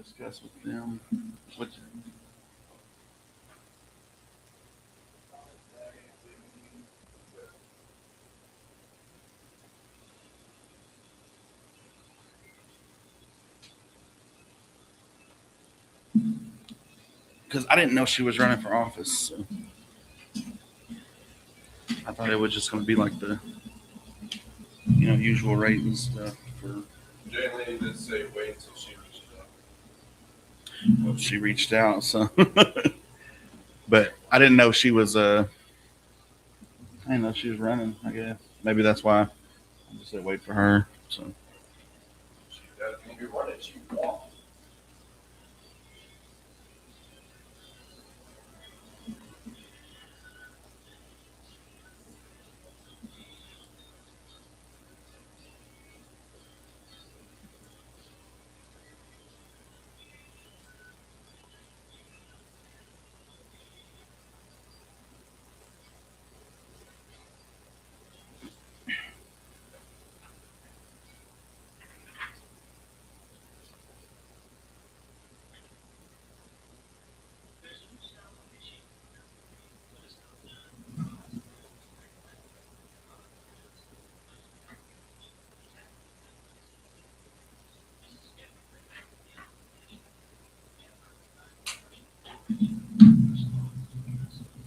discuss with them. What? Because I didn't know she was running for office. So I thought it was just going to be like the usual rate and stuff. Jay Lady did say wait until she reached out. Well, she reached out, so. But I didn't know she was. I didn't know she was running. I guess maybe that's why I just said wait for her. So. She doesn't be running. She walked.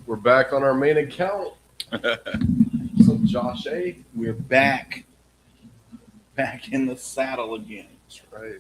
We're back on our main account. What's up, Josh A? We're back in the saddle again. That's right.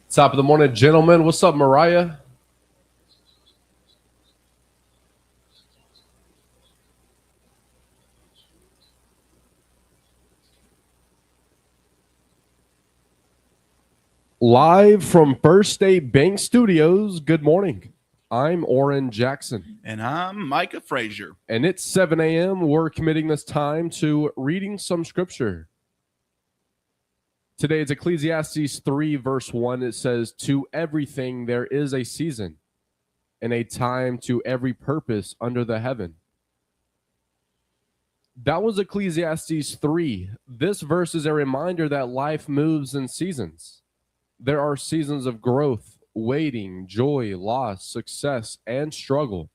Top of the morning, gentlemen. What's up, Mariah? Live from First State Bank Studios. Good morning. I'm Oran Jackson. And I'm Micah Frazier. And it's 7 a.m. We're committing this time to reading some scripture. Today it's Ecclesiastes 3, verse 1. It says, "To everything there is a season, and a time to every purpose under the heaven." That was Ecclesiastes 3. This verse is a reminder that life moves in seasons. There are seasons of growth, waiting, joy, loss, success, and struggle.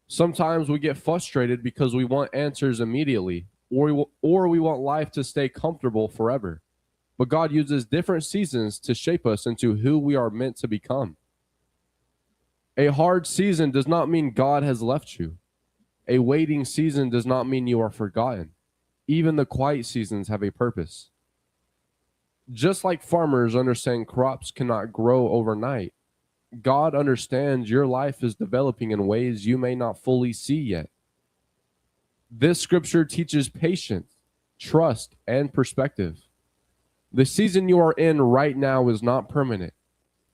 Sometimes we get frustrated because we want answers immediately, or we want life to stay comfortable forever. But God uses different seasons to shape us into who we are meant to become. A hard season does not mean God has left you. A waiting season does not mean you are forgotten. Even the quiet seasons have a purpose. Just like farmers understand crops cannot grow overnight, God understands your life is developing in ways you may not fully see yet. This scripture teaches patience, trust, and perspective. The season you are in right now is not permanent,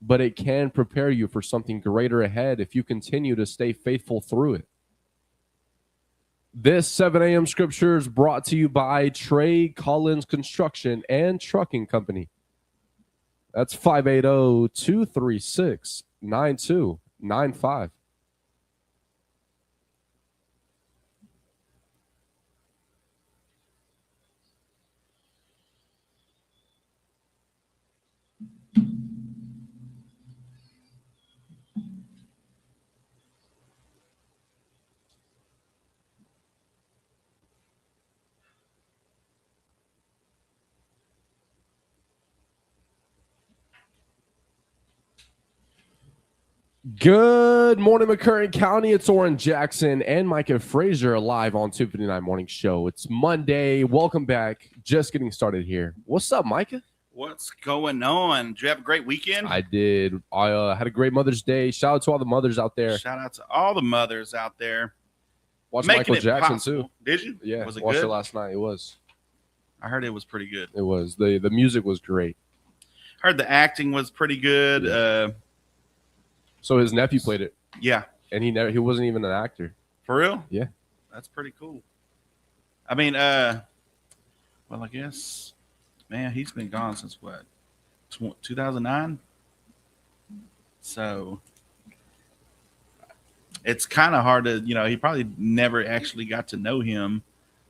but it can prepare you for something greater ahead if you continue to stay faithful through it. This 7 a.m. scripture is brought to you by Trey Collins Construction and Trucking Company. That's 580-236-9295. Good morning, McCurry County. It's Oran Jackson and Micah Frazier live on 259 Morning Show. It's Monday. Welcome back. Just getting started here. What's up, Micah? What's going on? Did you have a great weekend? I did. I had a great Mother's Day. Shout out to all the mothers out there. Shout out to all the mothers out there. Watched Michael Jackson, possible. too. Did you? Yeah. Was it watched good? it last night. It was. I heard it was pretty good. It was. The music was great. Heard the acting was pretty good. Yeah. So his nephew played it, Yeah, and he wasn't even an actor. for real. Yeah. That's pretty cool. I mean, well, I guess, man, he's been gone since what, 2009. So it's kind of hard to, he probably never actually got to know him.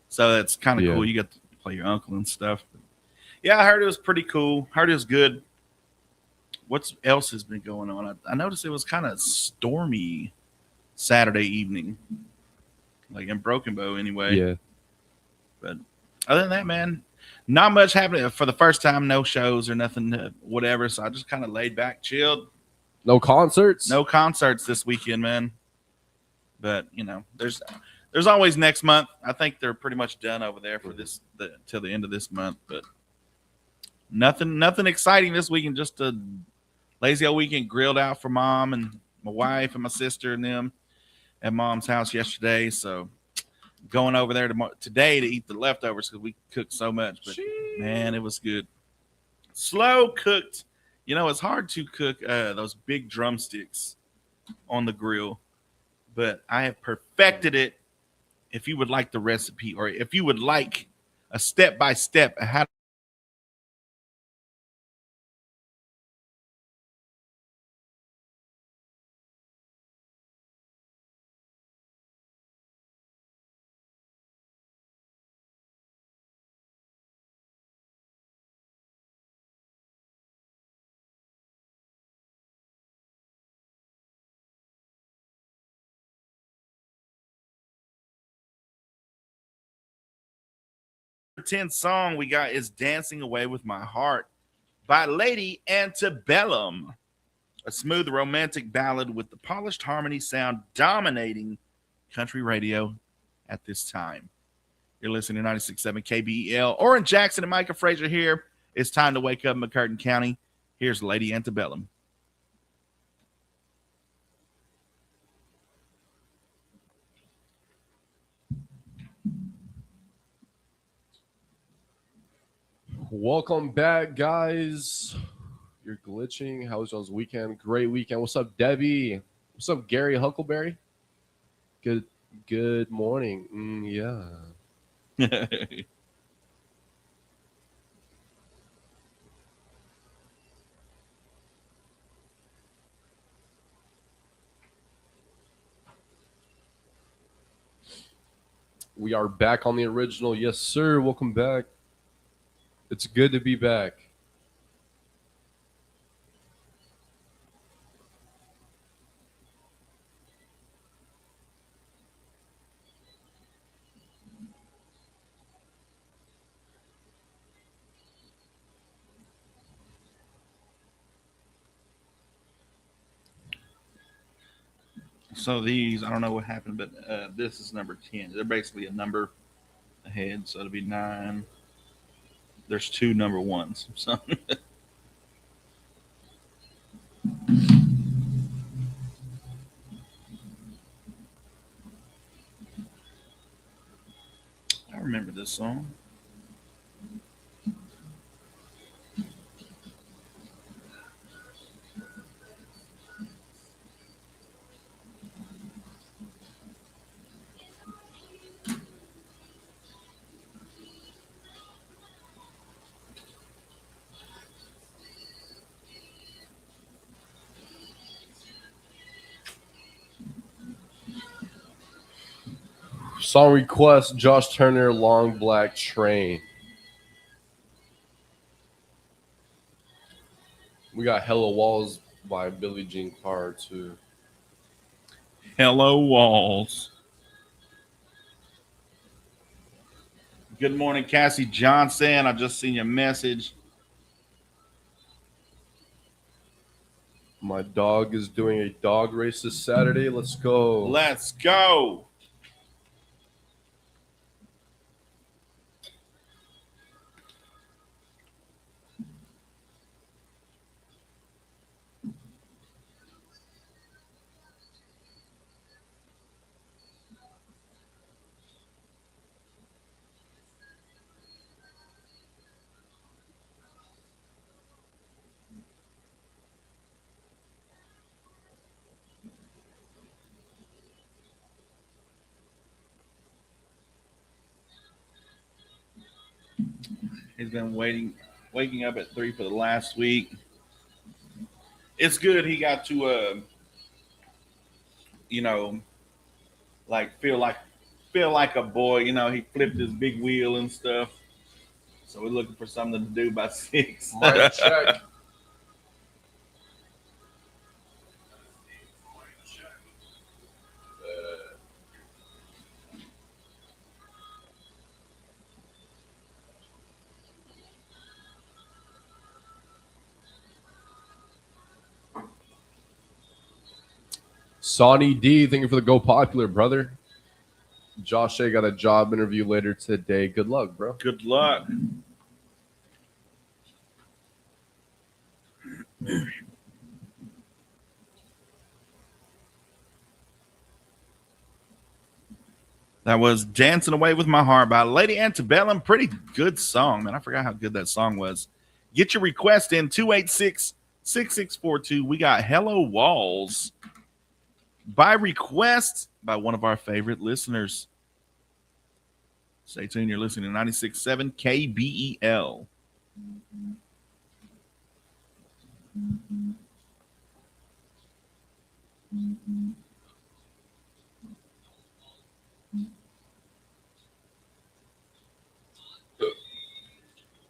So it's kind of Yeah. cool. You get to play your uncle and stuff. Yeah, I heard it was pretty cool. Heard it was good. What else has been going on? I noticed it was kind of stormy Saturday evening, like in Broken Bow anyway. Yeah. But other than that, man, not much happening. For the first time, no shows or nothing, whatever. So I just kind of laid back, chilled. No concerts. No concerts this weekend, man. But there's always next month. I think they're pretty much done over there for till the end of this month. But nothing exciting this weekend. Just a lazy old weekend, grilled out for mom and my wife and my sister and them at mom's house yesterday. So going over there today to eat the leftovers because we cooked so much. But man, it was good. Slow cooked. It's hard to cook those big drumsticks on the grill, but I have perfected it. If you would like the recipe, or if you would like a step-by-step of how the 10th song we got is Dancing Away with My Heart by Lady Antebellum, a smooth romantic ballad with the polished harmony sound dominating country radio at this time. You're listening to 96.7 KBEL. Oran Jackson and Micah Frazier here. It's time to wake up in McCurtain County. Here's Lady Antebellum. Welcome back, guys. You're glitching. How was y'all's weekend? Great weekend. What's up, Debbie? What's up, Gary Huckleberry? Good morning. Yeah. We are back on the original. Yes, sir. Welcome back. It's good to be back. So these, I don't know what happened, but this is number 10. They're basically a number ahead, so it'll be 9. There's 2 number 1s. So I remember this song. Song request: Josh Turner, "Long Black Train." We got "Hello Walls" by Billie Jean Carr too. Hello, Walls. Good morning, Cassie Johnson. I just seen your message. My dog is doing a dog race this Saturday. Let's go. Let's go. He's been waking up at 3 for the last week. It's good he got to, you know, like feel like a boy. You know, he flipped his big wheel and stuff. So we're looking for something to do by 6. Mic check. Sonny D, thank you for the Go Popular, brother. Josh A got a job interview later today. Good luck, bro. Good luck. That was Dancing Away with My Heart by Lady Antebellum. Pretty good song, man. I forgot how good that song was. Get your request in 286-6642. We got Hello Walls by request by one of our favorite listeners. Stay tuned. You're listening to 96.7 KBEL.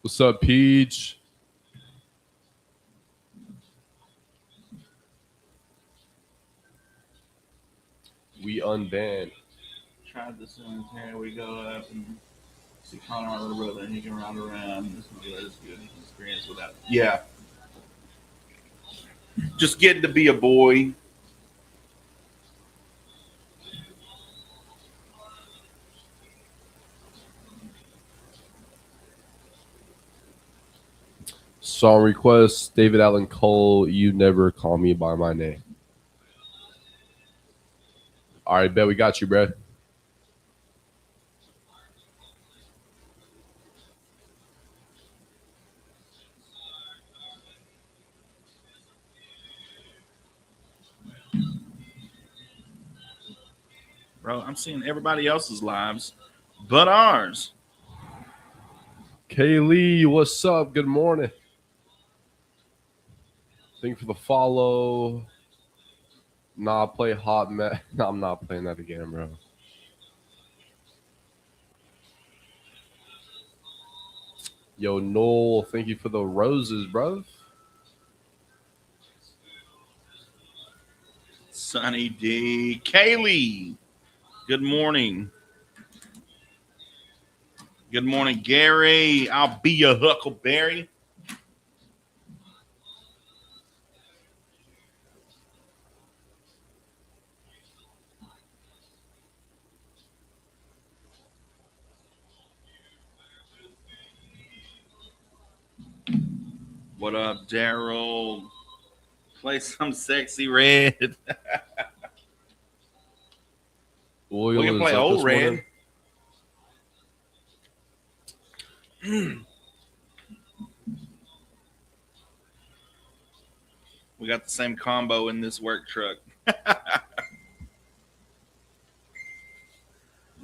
What's up, Peach? We unbanned. Tried this one. Here we go up and see Connor, our little brother, and he can ride around. This one is good. He can experience without. Yeah. Just getting to be a boy. Song request, David Allen Cole, You Never Call Me By My Name. All right, bet we got you, bro. Bro, I'm seeing everybody else's lives but ours. Kaylee, what's up? Good morning. Thank you for the follow. Nah, play Hot Mess. No, I'm not playing that again, bro. Yo, Noel, thank you for the roses, bro. Sunny D. Kaylee. Good morning. Good morning, Gary. I'll be your Huckleberry. What up, Daryl? Play some Sexy Red. Oil We can play Old Red. We got the same combo in this work truck.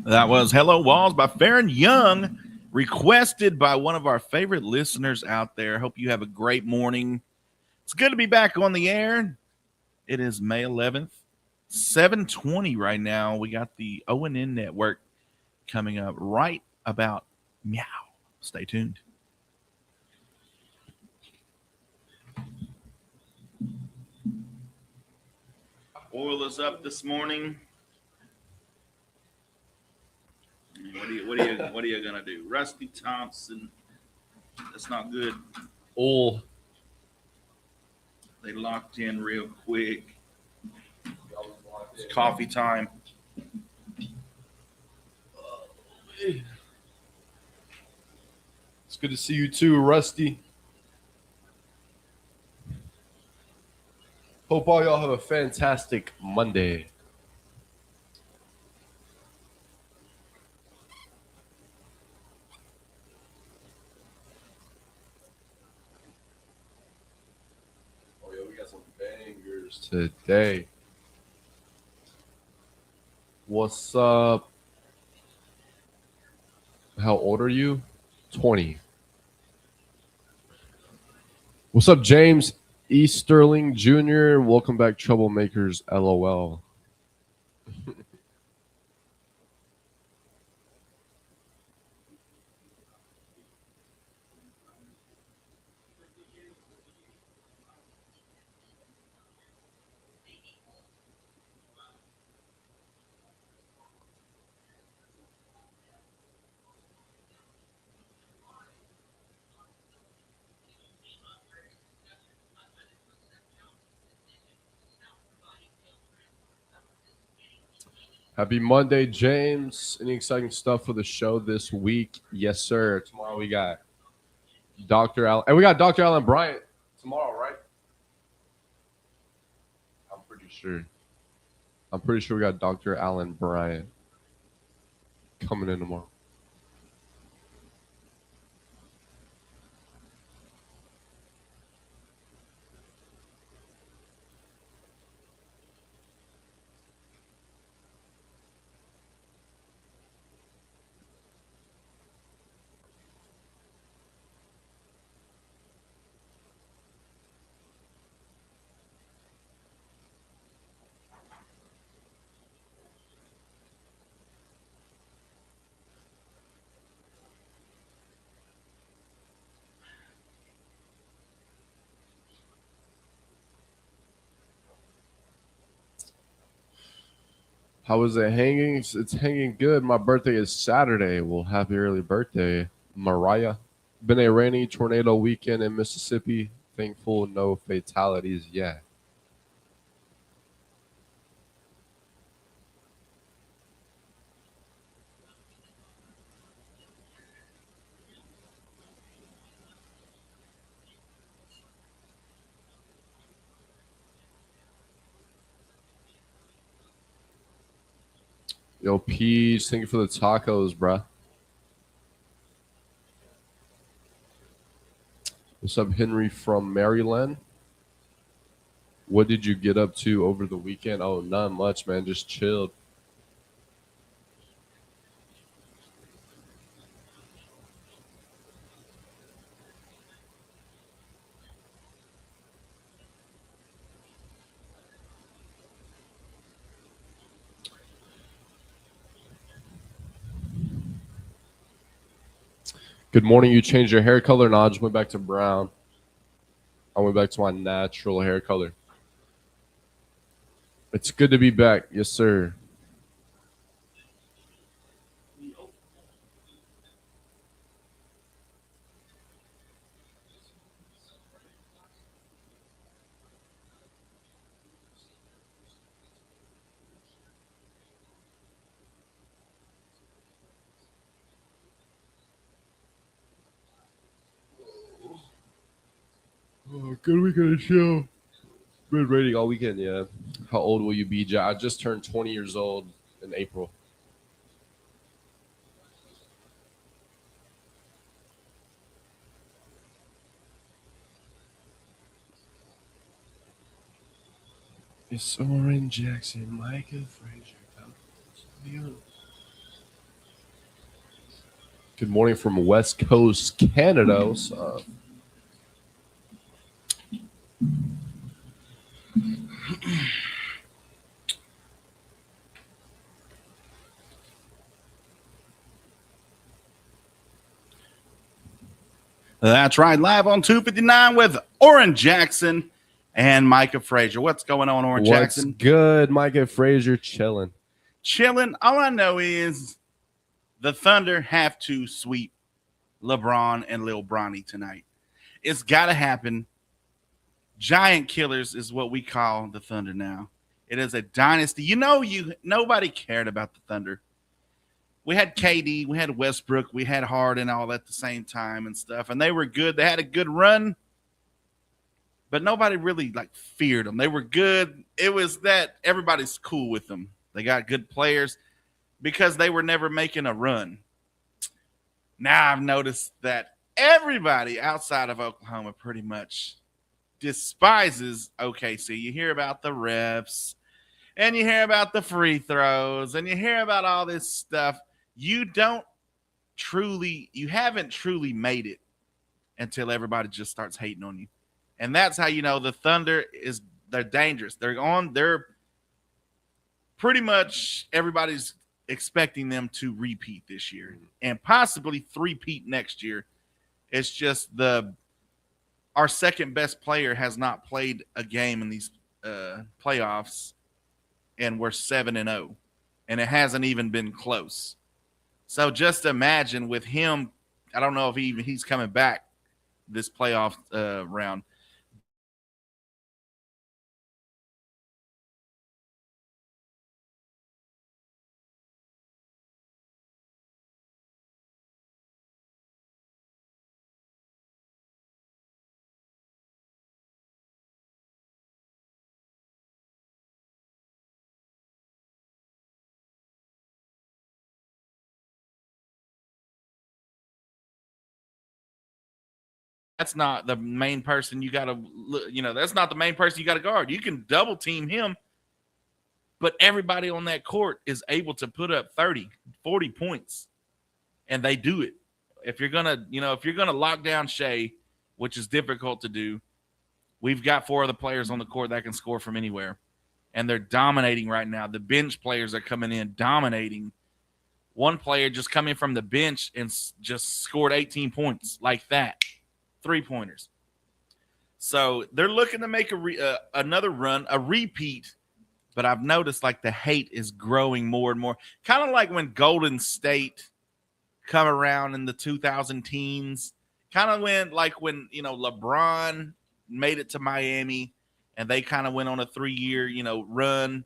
That was Hello Walls by Farron Young, requested by one of our favorite listeners out there. Hope you have a great morning. It's good to be back on the air. It is May 11th, 7:20 right now. We got the ONN Network coming up right about meow. Stay tuned. Oil is up this morning. What are you gonna do? Rusty Thompson. That's not good. Oil. They locked in real quick. It's coffee time. It's good to see you too, Rusty. Hope all y'all have a fantastic Monday. Oh yeah, we got some bangers today. What's up? How old are you? 20. What's up, James Easterling Jr.? Welcome back, Troublemakers. LOL. Happy Monday, James. Any exciting stuff for the show this week? Yes, sir. Tomorrow we got Dr. Allen. And we got Dr. Allen Bryant tomorrow, right? I'm pretty sure. We got Dr. Allen Bryant coming in tomorrow. How is it hanging? It's hanging good. My birthday is Saturday. Well, happy early birthday, Mariah. Been a rainy tornado weekend in Mississippi. Thankful no fatalities yet. Yo, Peach, thank you for the tacos, bruh. What's up, Henry from Maryland? What did you get up to over the weekend? Oh, not much, man. Just chilled. Good morning. You changed your hair color? No, I just went back to brown. I went back to my natural hair color. It's good to be back. Yes, sir. Oh, good weekend of show. Been rating all weekend, yeah. How old will you be, Jay? I just turned 20 years old in April. It's Oran, Jackson, Micah, Frazier. Good morning from West Coast, Canada. What's up? That's right. Live on 259 with Oran Jackson and Micah Frazier. What's going on, Oran Jackson? What's good, Micah Frazier? Chilling. Chilling. All I know is the Thunder have to sweep LeBron and Lil Bronny tonight. It's got to happen. Giant killers is what we call the Thunder now. It is a dynasty. Nobody cared about the Thunder. We had KD, we had Westbrook, we had Harden all at the same time and stuff, and they were good. They had a good run, but nobody really feared them. They were good. It was that everybody's cool with them. They got good players because they were never making a run. Now I've noticed that everybody outside of Oklahoma pretty much despises OKC. You hear about the refs, and you hear about the free throws, and you hear about all this stuff. You don't you haven't truly made it until everybody just starts hating on you. And that's how you know the Thunder they're dangerous. They're pretty much everybody's expecting them to repeat this year and possibly three-peat next year. It's just our second best player has not played a game in these playoffs, and we're 7-0, and it hasn't even been close. So just imagine with him, I don't know if he's coming back this playoff round. That's not the main person you got to, that's not the main person you got to guard. You can double team him, but everybody on that court is able to put up 30, 40 points, and they do it. If you're going to lock down Shea, which is difficult to do, we've got 4 other players on the court that can score from anywhere, and they're dominating right now. The bench players are coming in dominating. One player just coming from the bench and just scored 18 points like that. 3-pointers. So they're looking to make another run, a repeat, but I've noticed like the hate is growing more and more. Kind of like when Golden State come around in the 2000 teens. Kind of when LeBron made it to Miami and they kind of went on a 3-year, run.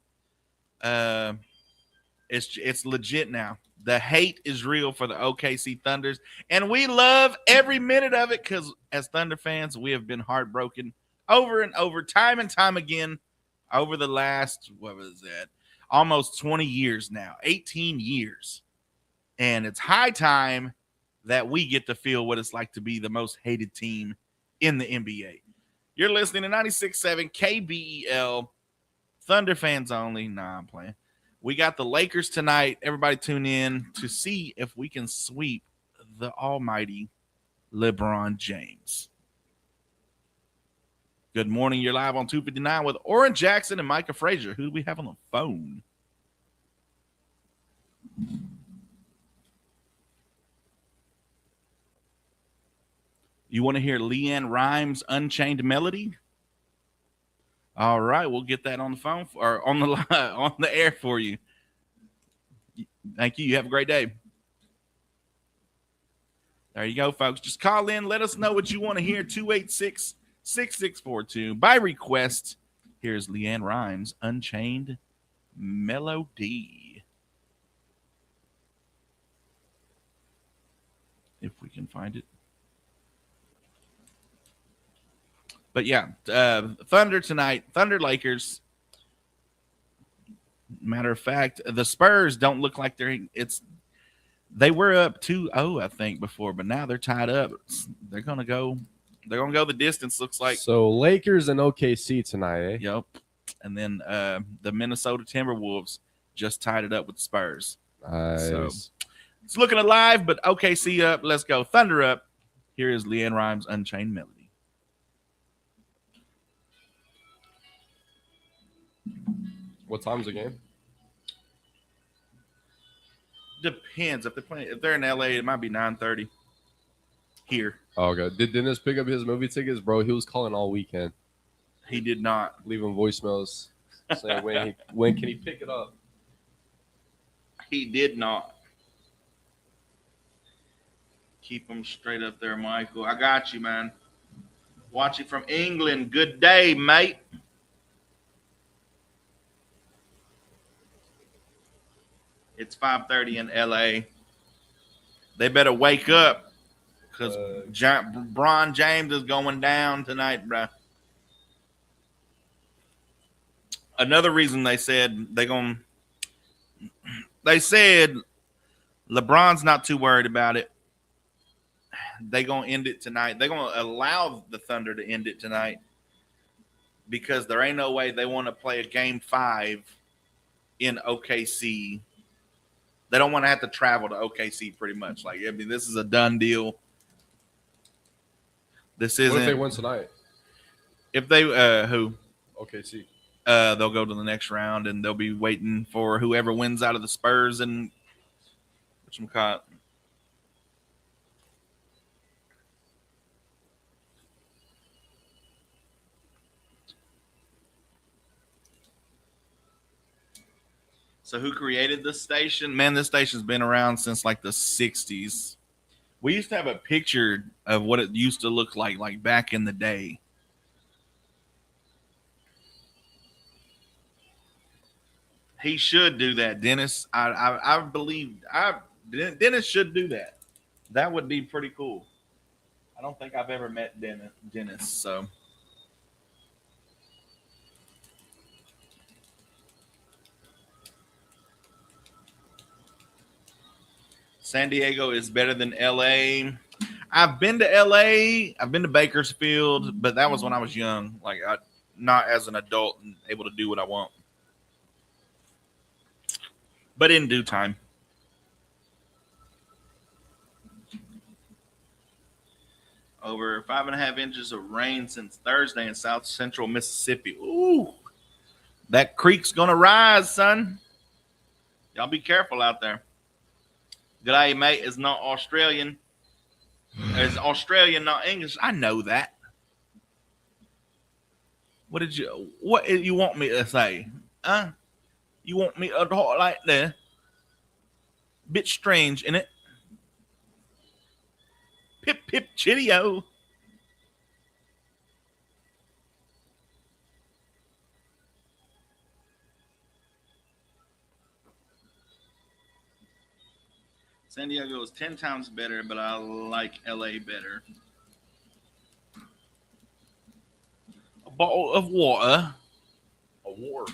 It's legit now. The hate is real for the OKC Thunders, and we love every minute of it because as Thunder fans, we have been heartbroken over and over, time and time again over the last, almost 20 years now, 18 years. And it's high time that we get to feel what it's like to be the most hated team in the NBA. You're listening to 96.7 KBEL, Thunder fans only. Nah, I'm playing. We got the Lakers tonight. Everybody tune in to see if we can sweep the almighty LeBron James. Good morning. You're live on 259 with Oran Jackson and Micah Frazier. Who do we have on the phone? You want to hear Leanne Rimes' Unchained Melody? All right, we'll get that on the phone or on the line, on the air for you. Thank you. You have a great day. There you go, folks. Just call in. Let us know what you want to hear. 286-6642. By request, here's Leanne Rimes' Unchained Melody. If we can find it. But yeah, Thunder tonight, Thunder Lakers. Matter of fact, the Spurs don't look like they were up 2-0, I think, before, but now they're tied up. They're gonna go the distance, looks like. So Lakers and OKC tonight, eh? Yep. And then the Minnesota Timberwolves just tied it up with the Spurs. Nice. So it's looking alive, but OKC up. Let's go. Thunder up. Here is Leanne Rimes' Unchained Melody. What time's the game? Depends. If they're in LA, it might be 9:30 here. Oh, okay. Did Dennis pick up his movie tickets, bro? He was calling all weekend, He did not. leaving voicemails saying when can he pick it up. He did not. Keep them straight up there, Michael. I got you, man. Watching from England. Good day, mate. It's 5:30 in LA. They better wake up because Bron James is going down tonight, bro. Another reason they said LeBron's not too worried about it. They gonna end it tonight. They're gonna allow the Thunder to end it tonight because there ain't no way they want to play a game 5 in OKC They don't want to have to travel to OKC pretty much. Like, I mean, this is a done deal. This isn't. What if they win tonight? If they who? Okay, see. They'll go to the next round and they'll be waiting for whoever wins out of the Spurs and whatchamacallit. So who created this station? Man, this station's been around since like the 60s. We used to have a picture of what it used to look like back in the day. He should do that, Dennis. I believe Dennis should do that. That would be pretty cool. I don't think I've ever met Dennis, so. San Diego is better than LA. I've been to LA. I've been to Bakersfield, but that was when I was young. Like, not as an adult and able to do what I want. But in due time. Over 5.5 inches of rain since Thursday in south central Mississippi. Ooh, that creek's going to rise, son. Y'all be careful out there. G'day, mate, is not Australian. Is Australian, not English. I know that. What you want me to say? Huh? You want me to talk like that? Bit strange, innit? Pip, pip, chitty-o. San Diego is 10 times better, but I like LA better. A bottle of water. A war.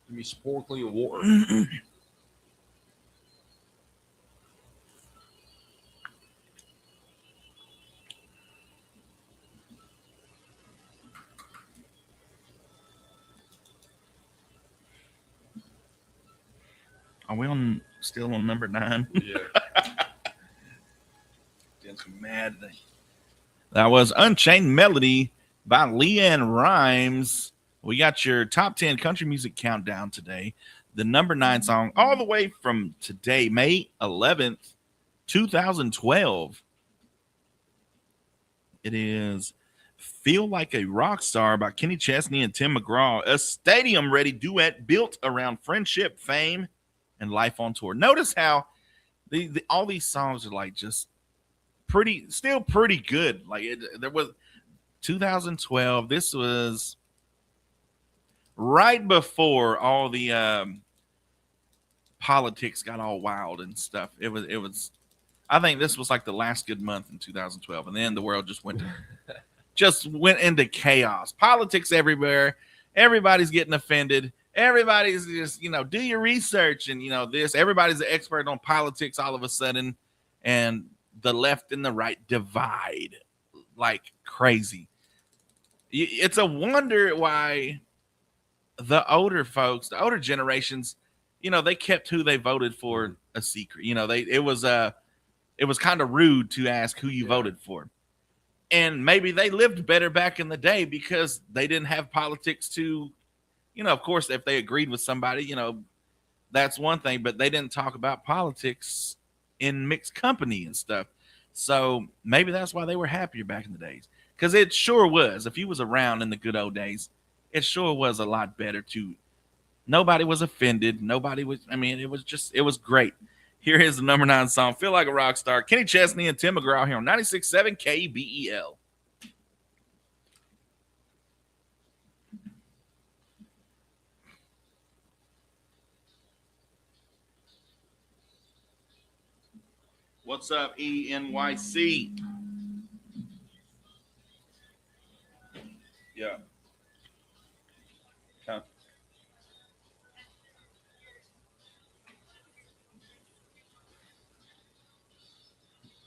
Give me sparkling water. Are we still on number 9? Yeah. Getting mad. That was Unchained Melody by Leanne Rimes. We got your top 10 country music countdown today. The number 9 song, all the way from today, May 11th, 2012. It is Feel Like a Rock Star by Kenny Chesney and Tim McGraw, a stadium-ready duet built around friendship, fame, and life on tour. Notice how all these songs are like just still pretty good. Like there was 2012. This was right before all the politics got all wild and stuff. It was. I think this was like the last good month in 2012, and then the world just went into chaos. Politics everywhere. Everybody's getting offended. Everybody's just, do your research and, this. Everybody's an expert on politics all of a sudden. And the left and the right divide like crazy. It's a wonder why the older folks, the older generations, they kept who they voted for a secret. It was kind of rude to ask who you voted for. And maybe they lived better back in the day because they didn't have politics to, of course, if they agreed with somebody, that's one thing, but they didn't talk about politics in mixed company and stuff. So maybe that's why they were happier back in the days. Because it sure was. If you was around in the good old days, it sure was a lot better to. Nobody was offended. Nobody was. It was great. Here is the number 9 song, Feel Like a Rock Star. Kenny Chesney and Tim McGraw here on 96.7 KBEL. What's up, ENYC? Yeah. Huh.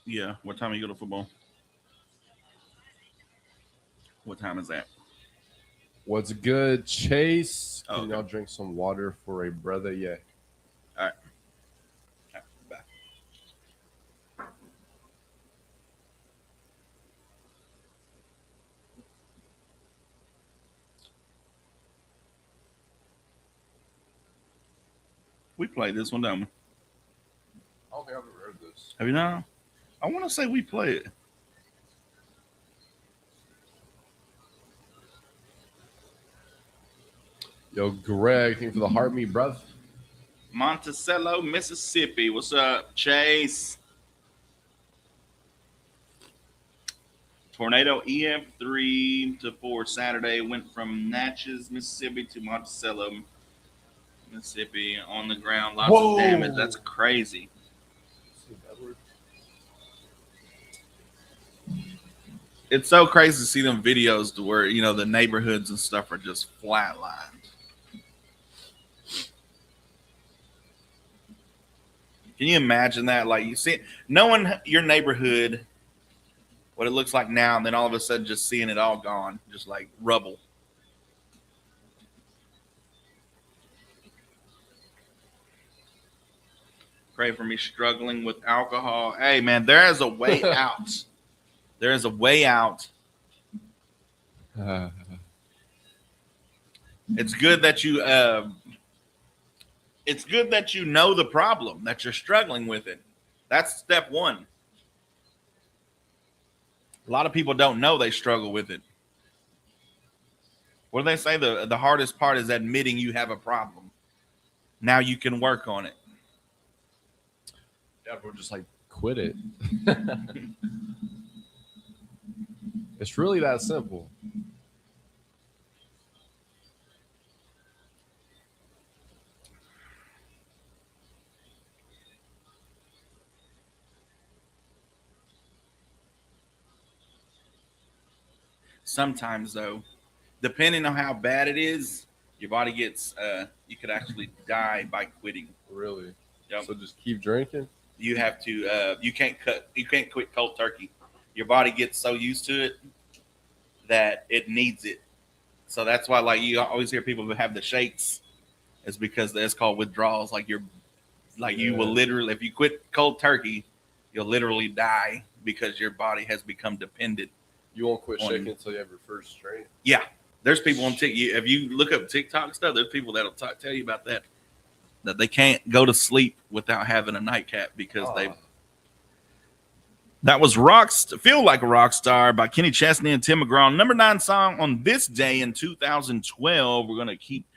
Yeah. What time do you go to football? What time is that? What's good, Chase? Oh, Can okay. y'all drink some water for a brother? Yeah. All right. We played this one, don't we? I don't think I've ever heard this. Have you not? I want to say we play it. Yo, Greg, thank you for the heart meat, bruv. Monticello, Mississippi. What's up, Chase? Tornado EF3 to 4 Saturday went from Natchez, Mississippi to Monticello, Mississippi. On the ground, lots Whoa. of damage. That's crazy. It's so crazy to see them videos to where, you know, the neighborhoods and stuff are just flatlined. Can you imagine that? Like, you see, knowing your neighborhood, what it looks like now, and then all of a sudden just seeing it all gone, just like rubble. Pray for me struggling with alcohol. Hey, man, there is a way out. There is a way out. It's good that you it's good that you know the problem, that you're struggling with it. That's step one. A lot of people don't know they struggle with it. What do they say? The hardest part is admitting you have a problem. Now you can work on it. Yeah, we're just like, quit it. It's really that simple. Sometimes, though, depending on how bad it is, your body gets, you could actually die by quitting. Really? Yep. So just keep drinking? You have to, you can't quit cold turkey. Your body gets so used to it that it needs it. So that's why, like, you always hear people who have the shakes. It's because it's called withdrawals. Like, you will literally, if you quit cold turkey, you'll literally die because your body has become dependent. You won't quit shaking until you have your first strain? Yeah. There's people on TikTok. If you look up TikTok stuff, there's people that'll tell you about that they can't go to sleep without having a nightcap because That was Feel Like a Rock Star by Kenny Chesney and Tim McGraw. Number 9 song on this day in 2012. We're going to keep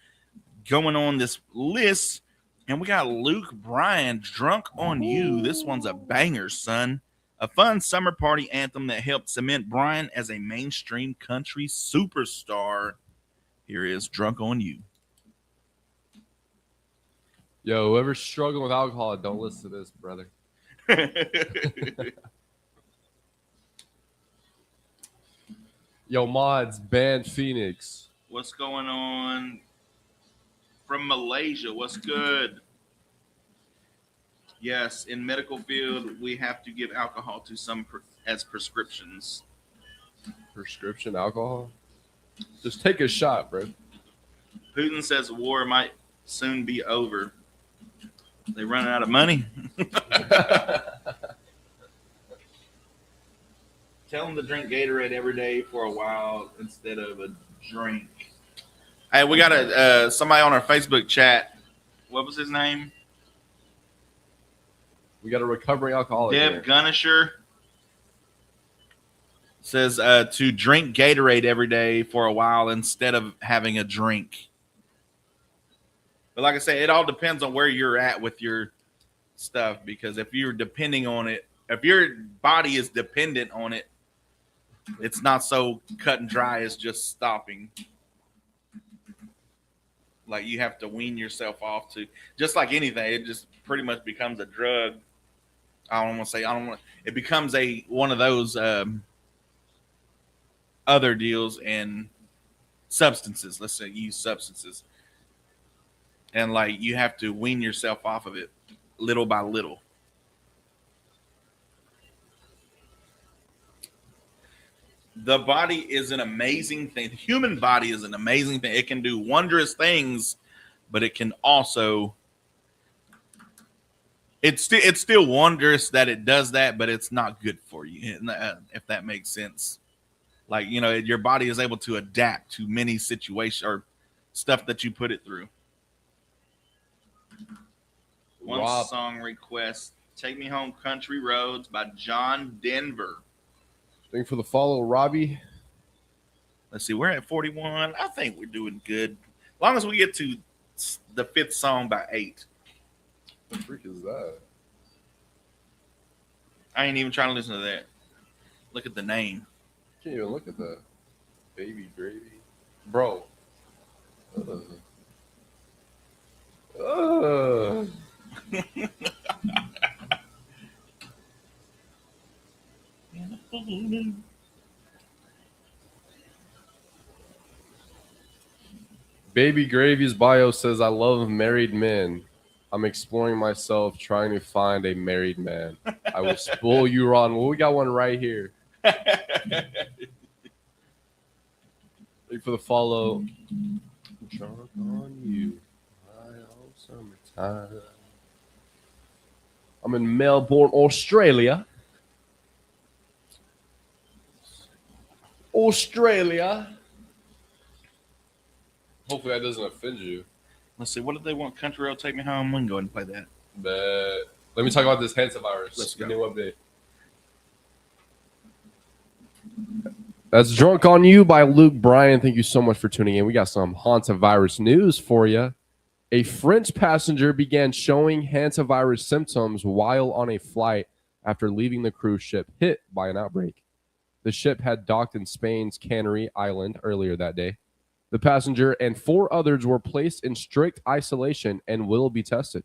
going on this list. And we got Luke Bryan, Drunk on You. This one's a banger, son. A fun summer party anthem that helped cement Bryan as a mainstream country superstar. Here is Drunk on You. Yo, whoever's struggling with alcohol, don't listen to this, brother. Yo, mods, band Phoenix. What's going on from Malaysia? What's good? Yes, in medical field, we have to give alcohol to some as prescriptions. Prescription alcohol? Just take a shot, bro. Putin says war might soon be over. They running out of money. Tell them to drink Gatorade every day for a while instead of a drink. Hey, we got somebody on our Facebook chat. What was his name? We got a recovering alcoholic. Deb Gunnisher says to drink Gatorade every day for a while instead of having a drink. But like I say, it all depends on where you're at with your stuff, because if you're depending on it, if your body is dependent on it, it's not so cut and dry as just stopping. Like, you have to wean yourself off to, just like anything, it just pretty much becomes a drug. It becomes one of those other deals and substances. Let's say use substances. And like, you have to wean yourself off of it little by little. The body is an amazing thing. The human body is an amazing thing. It can do wondrous things, but it can also, it's still wondrous that it does that, but it's not good for you, if that makes sense. Like, you know, your body is able to adapt to many situations or stuff that you put it through. One Rob. song request. Take Me Home Country Roads by John Denver. Thank you for the follow, Robbie. Let's see, we're at 41. I think we're doing good. As long as we get to the 5th song by 8. What the freak is that? I ain't even trying to listen to that. Look at the name. Can't even look at that. Baby gravy. Bro. Baby Gravy's bio says, I love married men. I'm exploring myself, trying to find a married man. I will spoil you, Ron. Well, we got one right here. Thank you for the follow. Drunk on you. Summertime. I'm in Melbourne, Australia. Hopefully that doesn't offend you. Let's see, what did they want? Country Road, Take Me Home? We can go ahead and play that. But let me talk about this hantavirus. Let's go. New update. That's Drunk on You by Luke Bryan. Thank you so much for tuning in. We got some hantavirus news for you. A French passenger began showing hantavirus symptoms while on a flight after leaving the cruise ship hit by an outbreak. The ship had docked in Spain's Canary Island earlier that day. The passenger and 4 others were placed in strict isolation and will be tested.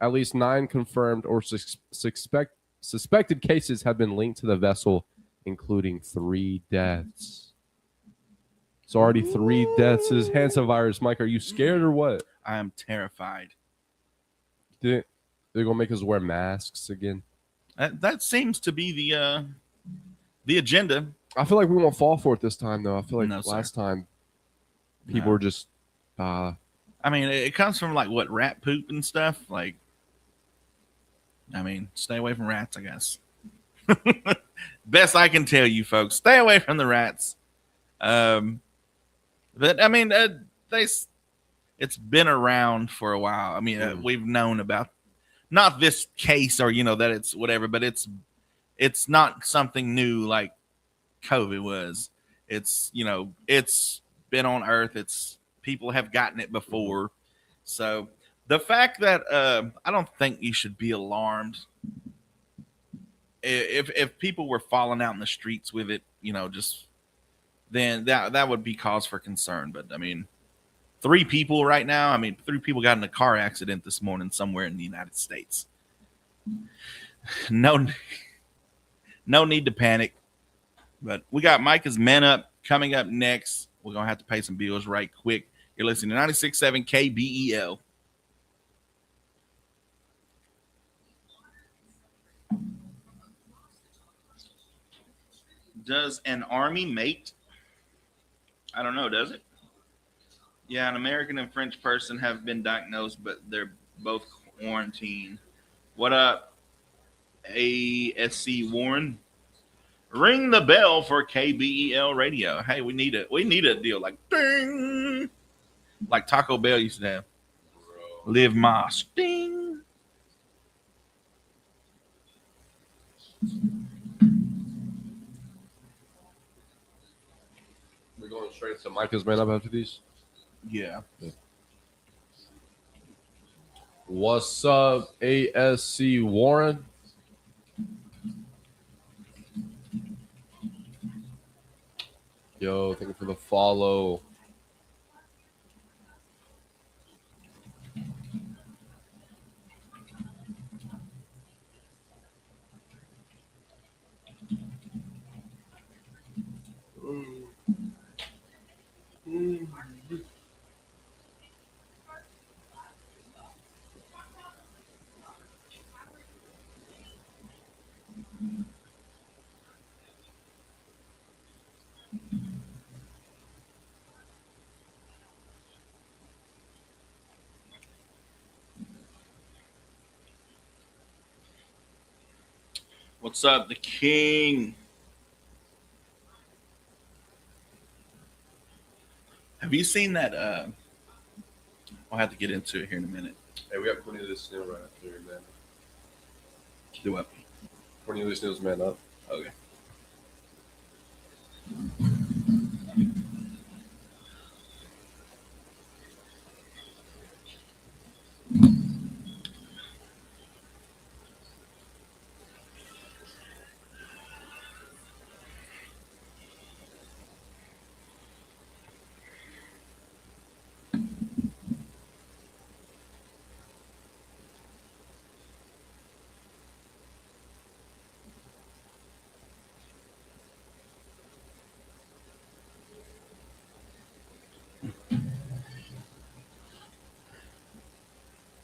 At least 9 confirmed or suspected cases have been linked to the vessel, including 3 deaths. So already 3 deaths is hantavirus. Mike, are you scared or what? I am terrified. They're going to make us wear masks again? That seems to be the agenda. I feel like we won't fall for it this time, though. I feel like No, last time people were just... I mean, it comes from, like, what, rat poop and stuff? Like, I mean, stay away from rats, I guess. Best I can tell you, folks. Stay away from the rats. But, I mean, it's been around for a while. I mean, we've known about, not this case or, that it's whatever, but it's not something new like COVID was. It's, it's been on Earth. People have gotten it before. So the fact that I don't think you should be alarmed if people were falling out in the streets with it, just then that would be cause for concern. But I mean, 3 people right now. I mean, 3 people got in a car accident this morning somewhere in the United States. No need to panic. But we got Micah's Men Up coming up next. We're going to have to pay some bills right quick. You're listening to 96.7 KBEL. Does an army mate? I don't know, does it? Yeah, an American and French person have been diagnosed, but they're both quarantined. What up, ASC Warren? Ring the bell for KBEL radio. Hey, we need a deal like ding, like Taco Bell used to have. Bro. Live Moss, ding. We're going straight to Micah's Man Up after these? Yeah. What's up, ASC Warren? Yo, thank you for the follow. What's up, the king? Have you seen that? I'll have to get into it here in a minute. Hey, we got Cornelius Neal right up here, man. Do what? Cornelius Neal's man up. Okay.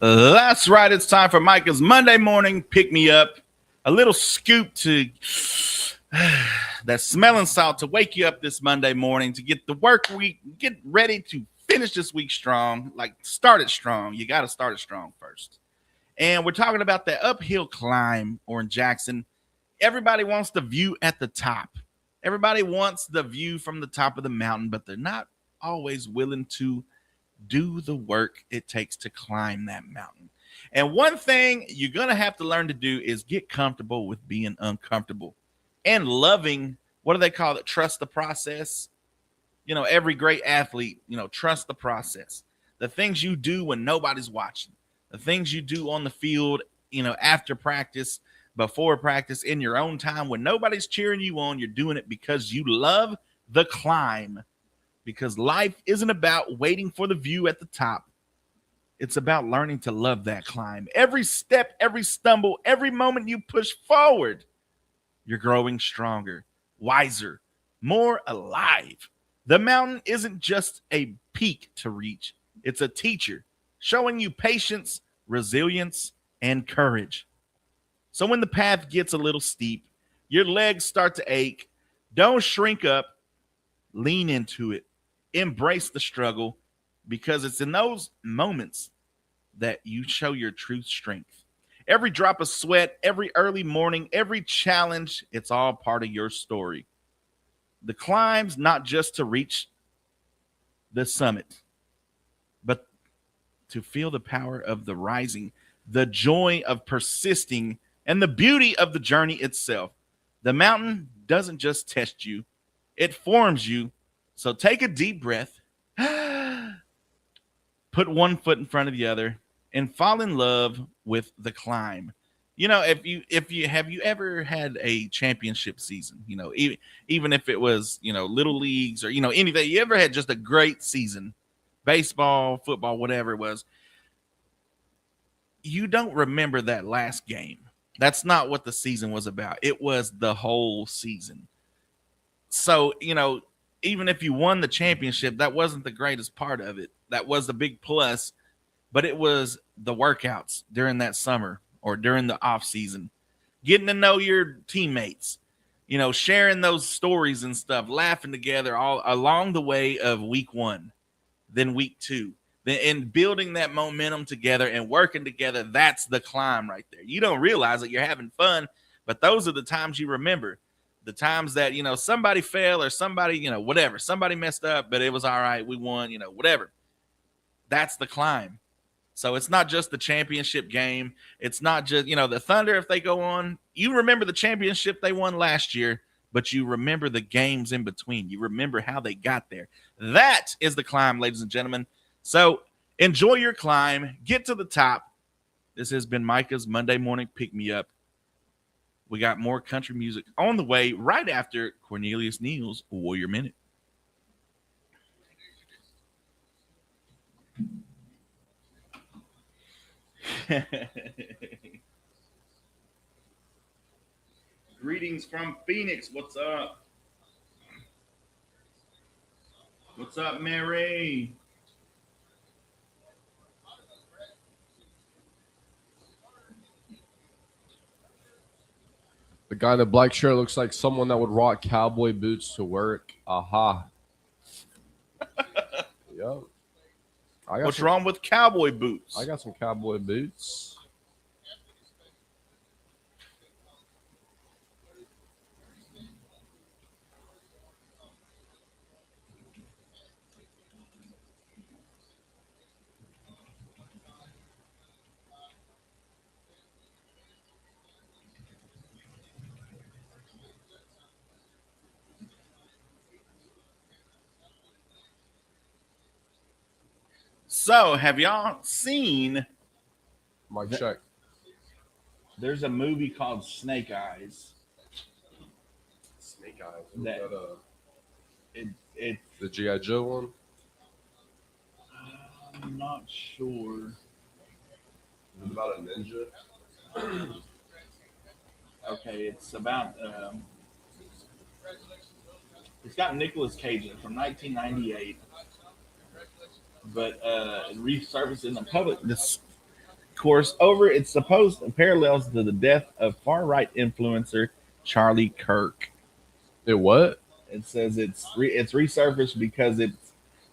That's right. It's time for Micah's Monday morning pick me up. A little scoop to that smelling salt to wake you up this Monday morning to get the work week, get ready to finish this week strong. Like, start it strong. You got to start it strong first. And we're talking about the uphill climb, Oran Jackson. Everybody wants the view at the top. Everybody wants the view from the top of the mountain, but they're not always willing to do the work it takes to climb that mountain. And one thing you're going to have to learn to do is get comfortable with being uncomfortable and loving, what do they call it? Trust the process. You know, every great athlete, trust the process. The things you do when nobody's watching, the things you do on the field, after practice, before practice, in your own time, when nobody's cheering you on, you're doing it because you love the climb. Because life isn't about waiting for the view at the top. It's about learning to love that climb. Every step, every stumble, every moment you push forward, you're growing stronger, wiser, more alive. The mountain isn't just a peak to reach. It's a teacher showing you patience, resilience, and courage. So when the path gets a little steep, your legs start to ache, don't shrink up, lean into it. Embrace the struggle, because it's in those moments that you show your true strength. Every drop of sweat, every early morning, every challenge, it's all part of your story. The climb's not just to reach the summit, but to feel the power of the rising, the joy of persisting, and the beauty of the journey itself. The mountain doesn't just test you, it forms you. So take a deep breath, put one foot in front of the other, and fall in love with the climb. If you have you ever had a championship season, even if it was, little leagues or, anything, you ever had just a great season, baseball, football, whatever it was, you don't remember that last game. That's not what the season was about. It was the whole season. So, even if you won the championship, that wasn't the greatest part of it. That was the big plus, but it was the workouts during that summer or during the off season, getting to know your teammates, sharing those stories and stuff, laughing together all along the way of week one, then week two, and building that momentum together and working together. That's the climb right there. You don't realize that you're having fun, but those are the times you remember. The times that, somebody fell or somebody, whatever, somebody messed up, but it was all right. We won, whatever. That's the climb. So it's not just the championship game. It's not just, the Thunder, if they go on, you remember the championship they won last year, but you remember the games in between. You remember how they got there. That is the climb, ladies and gentlemen. So enjoy your climb. Get to the top. This has been Micah's Monday Morning Pick Me Up. We got more country music on the way right after Cornelius Neal's Warrior Minute. Greetings from Phoenix. What's up? What's up, Mary? The guy in the black shirt looks like someone that would rock cowboy boots to work. Aha. Yep. What's wrong with cowboy boots? I got some cowboy boots. So, have y'all seen? Mike, check. There's a movie called Snake Eyes. Snake Eyes. That it The G.I. Joe one? I'm not sure. Is it about a ninja? Okay, it's about it's got Nicolas Cage in it from 1998, but it resurfaced in the public discourse over its supposed parallels to the death of far right influencer Charlie Kirk. It what? It says it's resurfaced because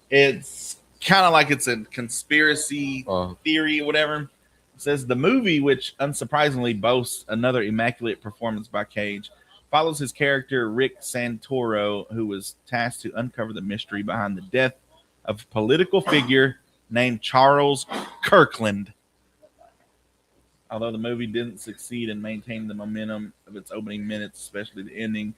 it's kind of like it's a conspiracy theory or whatever. It says the movie, which unsurprisingly boasts another immaculate performance by Cage, follows his character Rick Santoro, who was tasked to uncover the mystery behind the death of a political figure named Charles Kirkland. Although the movie didn't succeed in maintaining the momentum of its opening minutes, especially the ending,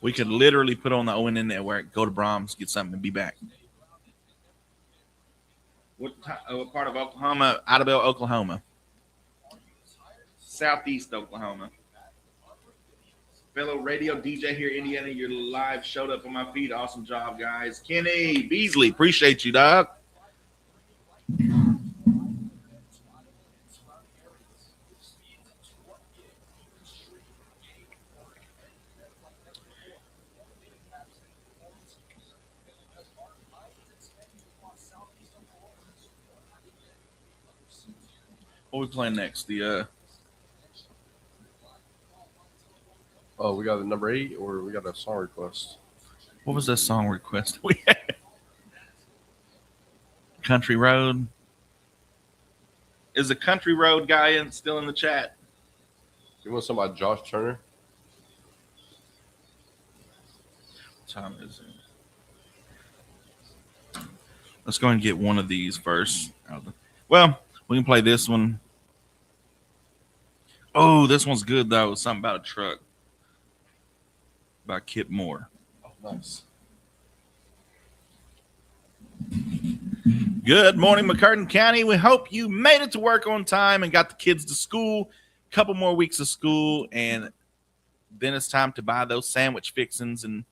we could literally put on the ONN network, go to Brahms, get something, and be back. What part of Oklahoma? Idabel, Oklahoma. Southeast Oklahoma. Fellow radio DJ here in Indiana, you're live, showed up on my feed. Awesome job, guys. Kenny Beasley, appreciate you, dog. What are we playing next? Oh, we got a number 8, or we got a song request. What was that song request we had? Country Road. Is the Country Road guy still in the chat? You want something by Josh Turner? What time is it? Let's go and get one of these first. Well, we can play this one. Oh, this one's good, though. It's something about a truck. By Kip Moore. Oh, nice. Good morning, McCurtain County. We hope you made it to work on time and got the kids to school. A couple more weeks of school, and then it's time to buy those sandwich fixings and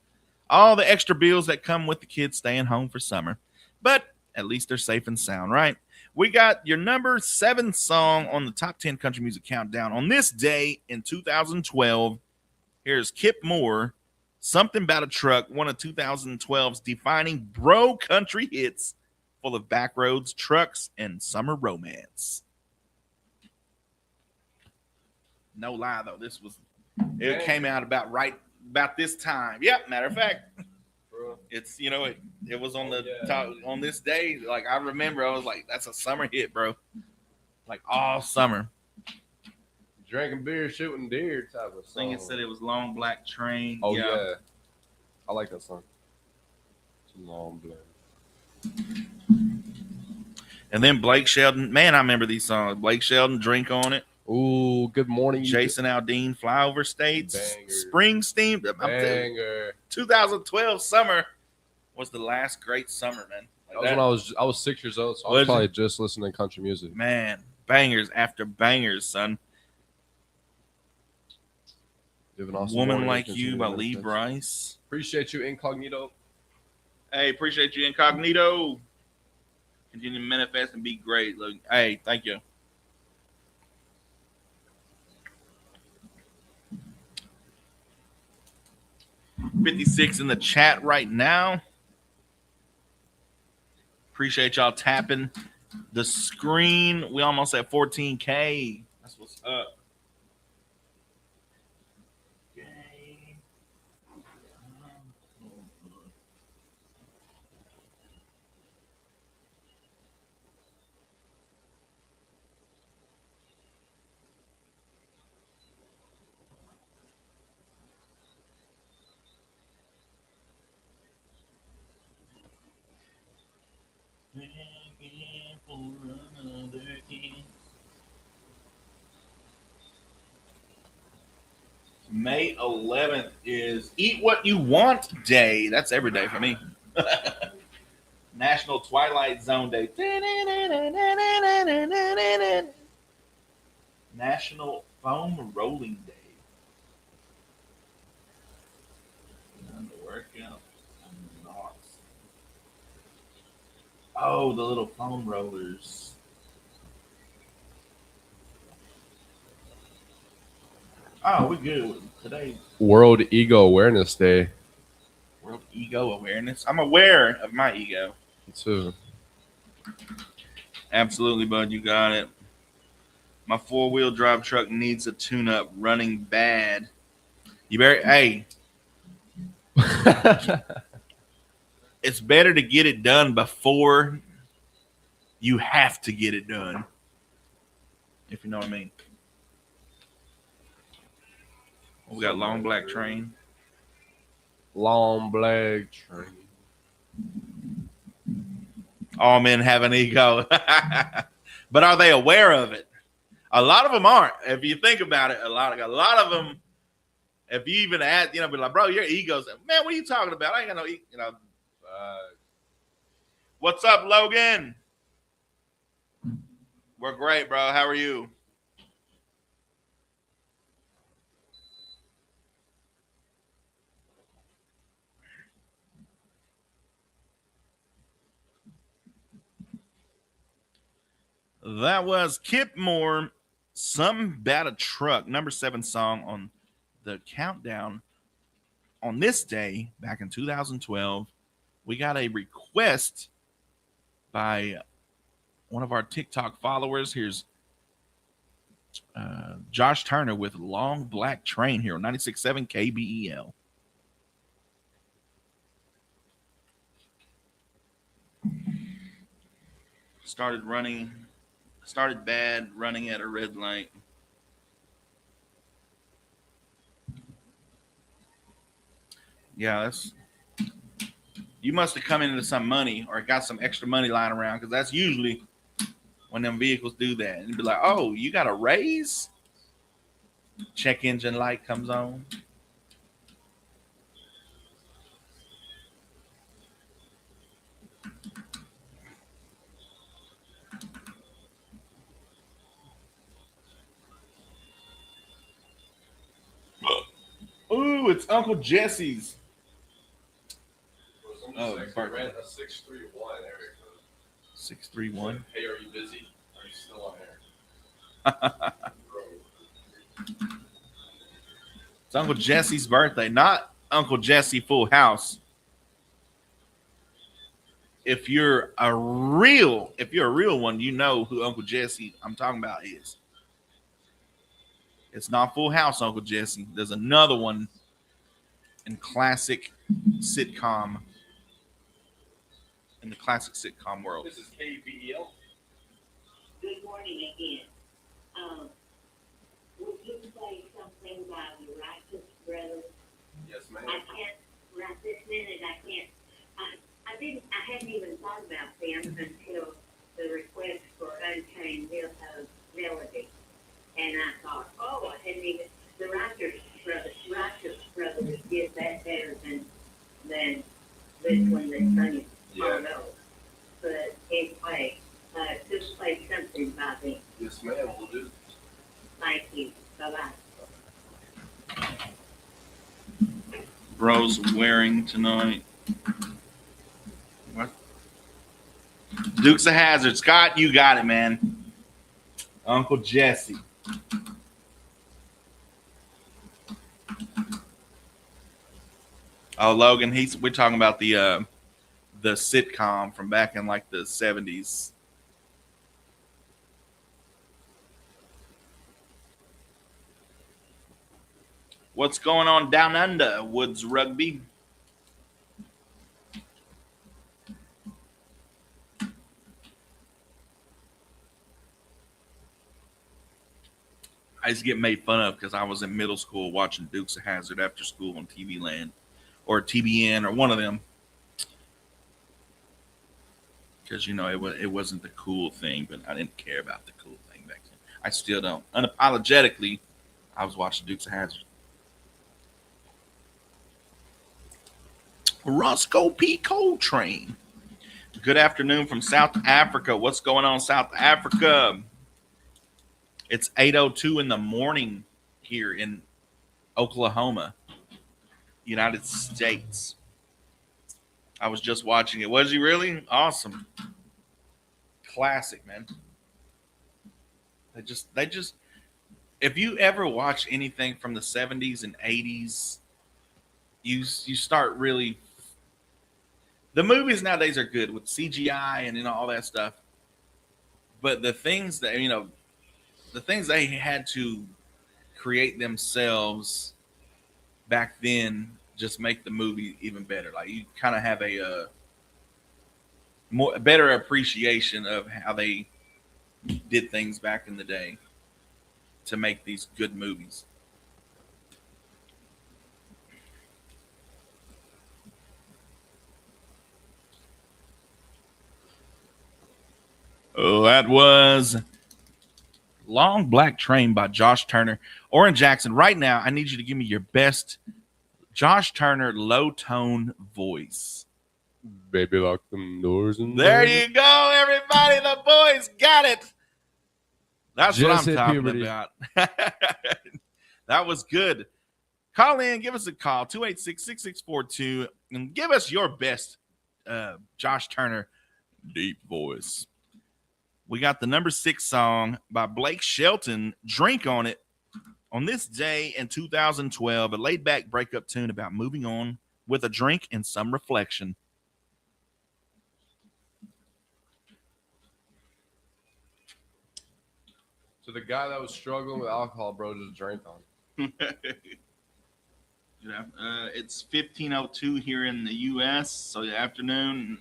all the extra bills that come with the kids staying home for summer. But at least they're safe and sound, right? We got your number 7 song on the top 10 country music countdown on this day in 2012. Here's Kip Moore, Something About a Truck, one of 2012's defining bro country hits full of backroads, trucks, and summer romance. No lie, though. It came out about this time. Yep, matter of fact. It's, it was on the top, on this day. Like, I remember, I was like, that's a summer hit, bro. Like, all summer. Drinking beer, shooting deer type of song. I think it said it was Long Black Train. Oh, yeah. I like that song. It's a long black. And then Blake Shelton. Man, I remember these songs. Blake Shelton, Drink on It. Ooh, Good Morning. Jason Aldean, Flyover States. Banger. Springsteen. Banger. 2012 summer was the last great summer, man. Like that was when I was 6 years old, so I was probably just listening to country music. Man, bangers after bangers, son. Awesome Woman Like You by Lee Brice. Appreciate you, Incognito. Hey, appreciate you, Incognito. Continue to manifest and be great. Look, hey, thank you. $56 in the chat right now. Appreciate y'all tapping the screen. We almost at 14K. That's what's up. Begging for another kiss. May 11th is Eat What You Want Day. That's every day for me. National Twilight Zone Day. National Foam Rolling Day. Time to work out. Oh, the little foam rollers. Oh, we good today. World Ego Awareness Day. World Ego Awareness. I'm aware of my ego. Me too. Absolutely, bud. You got it. My 4-wheel drive truck needs a tune-up. Running bad. You better. Hey, it's better to get it done before you have to get it done. If you know what I mean. We got Long Black Train. Long Black Train. All men have an ego. But are they aware of it? A lot of them aren't. If you think about it, a lot of them, if you even ask, be like, bro, your ego's, man, what are you talking about? I ain't got no ego. What's up, Logan? We're great, bro. How are you? That was Kip Moore, Something About a Truck, number 7 song on the countdown. On this day, back in 2012, we got a request by one of our TikTok followers. Here's Josh Turner with Long Black Train here on 96.7 KBEL. Started bad, running at a red light. Yeah, you must have come into some money or got some extra money lying around, because that's usually when them vehicles do that. And you'd be like, oh, you got a raise? Check engine light comes on. Ooh, it's Uncle Jesse's. Oh, birthday. 631 area code. 631. Hey, are you busy? Are you still on air? It's Uncle Jesse's birthday, not Uncle Jesse Full House. If you're a real one, you know who Uncle Jesse I'm talking about is. It's not Full House Uncle Jesse. There's another one in classic sitcom. In the classic sitcom world. This is KBEL. Good morning again. Would you say something by the Righteous Brothers? Yes, ma'am. I can't, right this minute, I can't. I hadn't even thought about them until the request for Unchained Melody. And I thought, oh, I hadn't even, the Righteous Brothers did that better than this one that's running. Yeah. Oh, no. But anyway, just play something by them. Yes, ma'am. We'll do. Thank you. Bye-bye. Bro's wearing tonight. What? Dukes of Hazzard. Scott, you got it, man. Uncle Jesse. Oh, Logan, we're talking about the sitcom from back in like the 70s. What's going on down under, Woods Rugby? I used to get made fun of because I was in middle school watching Dukes of Hazzard after school on TV Land or TBN or one of them. because it wasn't the cool thing, but I didn't care about the cool thing back then. I still don't. Unapologetically, I was watching Dukes of Hazzard. Roscoe P. Coltrane. Good afternoon from South Africa. What's going on, South Africa? It's 8:02 in the morning here in Oklahoma, United States. I was just watching it. Was you really? Awesome. Classic, man. They just if you ever watch anything from the 70s and 80s, you start really. The movies nowadays are good with CGI and all that stuff, but the things they had to create themselves back then just make the movie even better. Like you kind of have a better appreciation of how they did things back in the day to make these good movies. Oh, that was Long Black Train by Josh Turner. Oran Jackson, right now, I need you to give me your best Josh Turner low tone voice. Baby, lock them doors. There you go, everybody. The boys got it. That's Just what I'm hit talking puberty. about. That was good. Call in, give us a call, 286-6642, and give us your best Josh Turner deep voice. We got the number 6 song by Blake Shelton, Drink on It, on this day in 2012, a laid-back breakup tune about moving on with a drink and some reflection. So the guy that was struggling with alcohol, bro, just drank on. It's 15:02 here in the U.S., so the afternoon,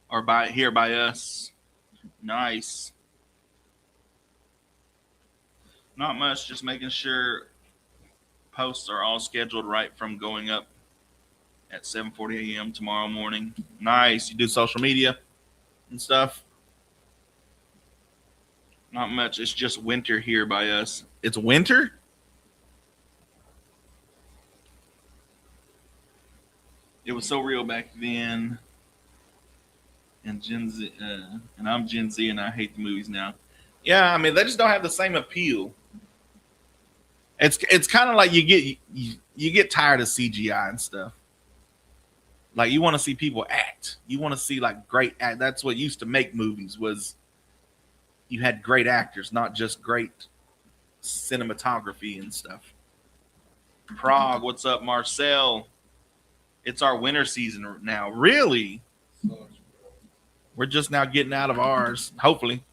or by us. Nice. Not much, just making sure posts are all scheduled right from going up at 7:40 a.m. tomorrow morning. Nice. You do social media and stuff? Not much. It's just winter here by us. It's winter? It was so real back then. And Gen Z, and I'm Gen Z, and I hate the movies now. Yeah, I mean they just don't have the same appeal. It's kind of like you get tired of CGI and stuff. Like you want to see people act. You want to see like great act. That's what used to make movies was you had great actors, not just great cinematography and stuff. Prague, what's up, Marcel? It's our winter season now. Really? We're just now getting out of ours. Hopefully.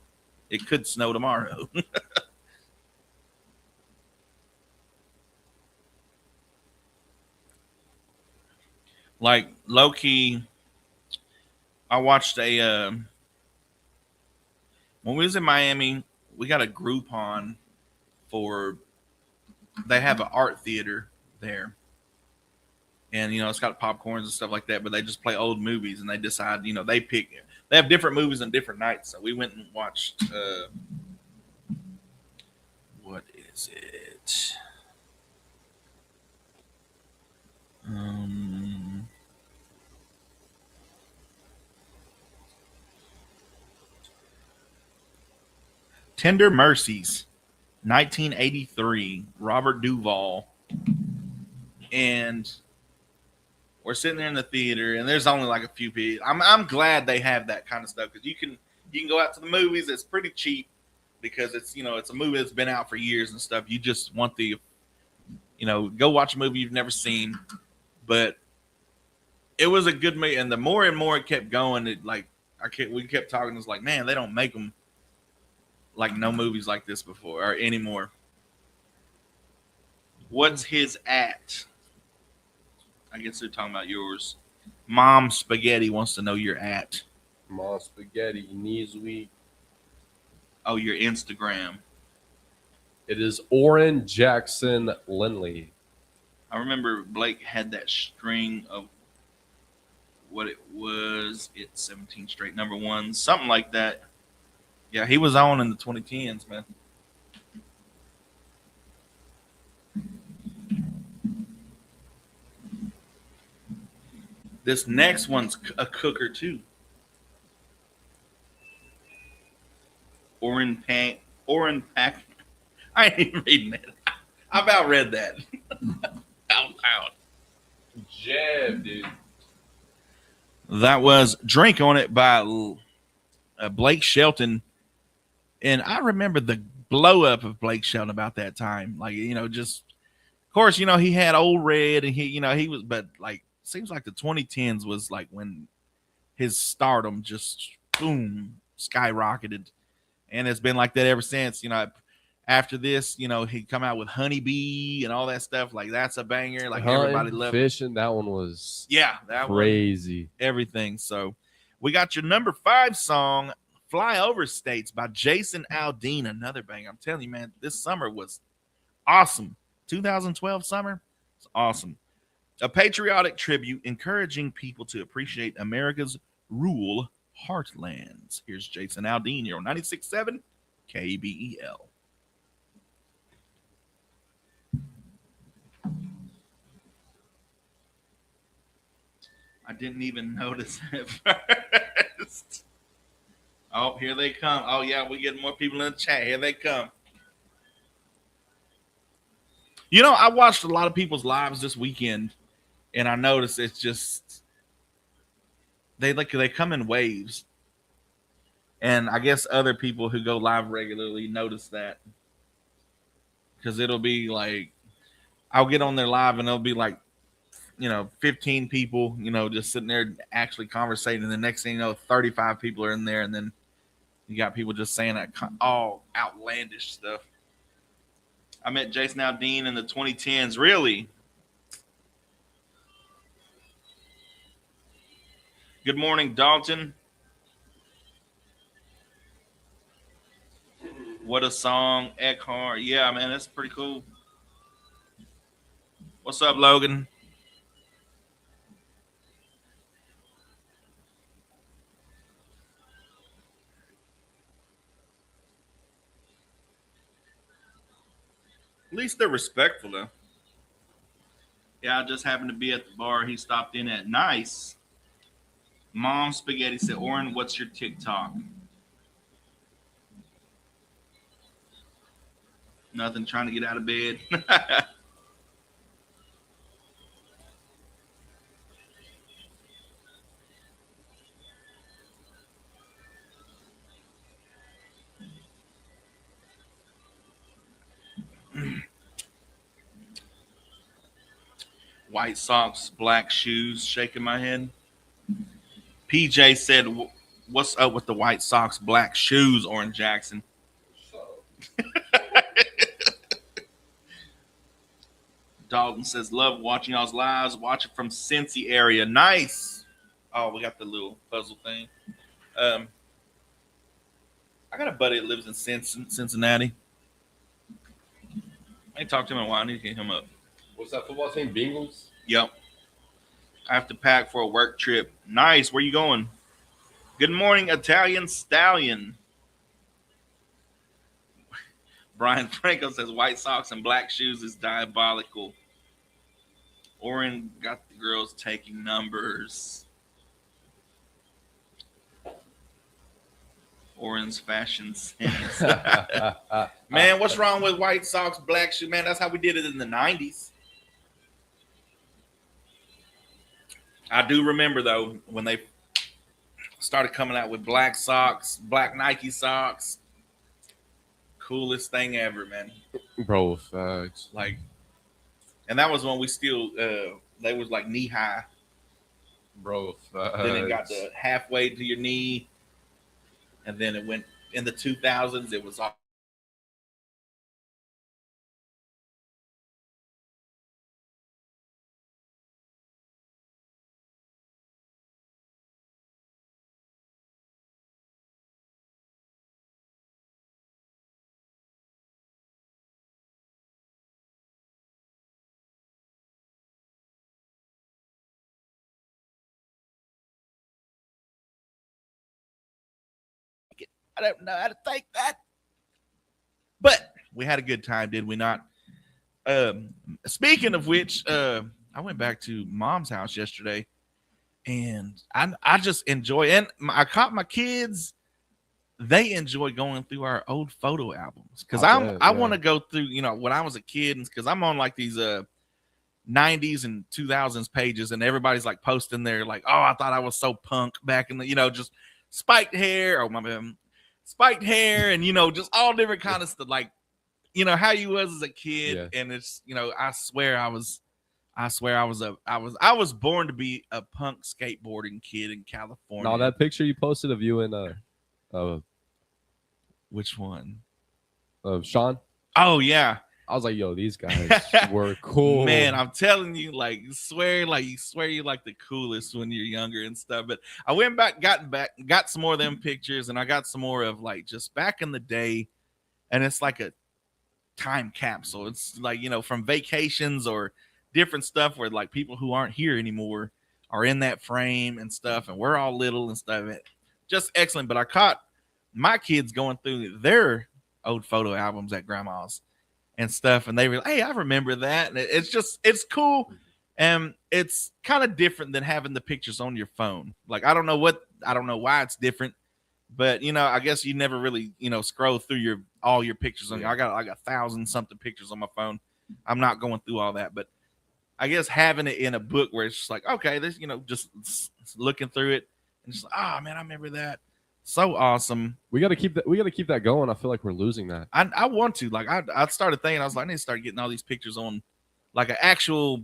It could snow tomorrow. Like, low-key, I watched when we was in Miami, we got a Groupon they have an art theater there. And, it's got popcorns and stuff like that, but they just play old movies, and they decide, they have different movies on different nights. So we went and watched, what is it? Tender Mercies, 1983, Robert Duvall. And we're sitting there in the theater, and there's only like a few people. I'm glad they have that kind of stuff because you can go out to the movies. It's pretty cheap because it's it's a movie that's been out for years and stuff. You just want go watch a movie you've never seen. But it was a good movie, and the more and more it kept going, we kept talking. It's like, man, they don't make them like no movies like this before or anymore. What's his at? I guess they're talking about yours. Mom Spaghetti wants to know your at. Mom Spaghetti, knees weak. Oh, your Instagram. It is Oran Jackson Lindley. I remember Blake had that string of what it was. It's 17 straight number ones, something like that. Yeah, he was on in the 2010s, man. This next one's a cooker too. Oran Pack. I ain't even reading that. I about read that out loud. Jab, dude. That was Drink on It by Blake Shelton. And I remember the blow up of Blake Shelton about that time. Like, just, of course, he had Old Red and he was, but like, seems like the 2010s was like when his stardom just, boom, skyrocketed. And it's been like that ever since. After this, he'd come out with Honeybee and all that stuff. Like, that's a banger. Like, everybody loved it. Fishing, that one was That crazy. Was everything. So we got your number 5 song, Fly Over States by Jason Aldean, another banger. I'm telling you, man, this summer was awesome. 2012 summer, it's awesome. A patriotic tribute encouraging people to appreciate America's rural heartlands. Here's Jason Aldean here on 96.7 KBEL. I didn't even notice it first. Oh, here they come. Oh, yeah, we get more people in the chat. Here they come. I watched a lot of people's lives this weekend, and I noticed it's just they come in waves. And I guess other people who go live regularly notice that. Because it'll be like, I'll get on their live and it'll be like, 15 people, just sitting there actually conversating. And the next thing you know, 35 people are in there. And then you got people just saying all outlandish stuff. I met Jason Aldean in the 2010s. Really? Good morning, Dalton. What a song, Eckhart. Yeah, man, that's pretty cool. What's up, Logan? At least they're respectful, though. Yeah, I just happened to be at the bar he stopped in at. Nice. Mom Spaghetti said, Oran, what's your TikTok? Nothing, trying to get out of bed. White socks, black shoes, shaking my head. PJ said, what's up with the white socks, black shoes, Oran Jackson? Dalton says, love watching y'all's lives. Watch it from Cincy area. Nice. Oh, we got the little puzzle thing. I got a buddy that lives in Cincinnati. I ain't talked to him in a while. I need to get him up. What's that football team? Bengals? Yep. I have to pack for a work trip. Nice. Where you going? Good morning, Italian Stallion. Brian Franco says white socks and black shoes is diabolical. Oran got the girls taking numbers. Oran's fashion sense. Man, what's wrong with white socks, black shoes? Man, that's how we did it in the 90s. I do remember, though, when they started coming out with black socks, black Nike socks. Coolest thing ever, man. Bro, facts. Like, and that was when we still, they was like knee high. Bro, Then it got to halfway to your knee. And then it went in the 2000s. It was all I don't know how to take that. But we had a good time, did we not? Speaking of which, I went back to Mom's house yesterday, and I just enjoy. And I caught my kids. They enjoy going through our old photo albums because I want to go through, when I was a kid, and because I'm on like these 90s and 2000s pages, and everybody's like posting there like, oh, I thought I was so punk back in the, just spiked hair, spiked hair, and just all different kind of stuff, like how you was as a kid. And it's I swear I was born to be a punk skateboarding kid in California. No, that picture you posted of you and which one? Of Sean? Oh yeah. I was like, yo, these guys were cool. Man, I'm telling you, you swear you're like the coolest when you're younger and stuff. But I went back, got some more of them pictures, and I got some more of like just back in the day. And it's like a time capsule. It's like, from vacations or different stuff where like people who aren't here anymore are in that frame and stuff, and we're all little and stuff. Just excellent. But I caught my kids going through their old photo albums at grandma's and stuff, and they were like, hey, I remember that. And it's cool, and it's kind of different than having the pictures on your phone. Like I don't know why it's different, but I guess you never really scroll through all your pictures on. I got like 1,000-something pictures on my phone. I'm not going through all that, but I guess having it in a book where it's just like, okay, this just looking through it and just oh man, I remember that. So awesome. We got to keep that going. I feel like we're losing that. I want to. Like I started thinking, I was like, I need to start getting all these pictures on like an actual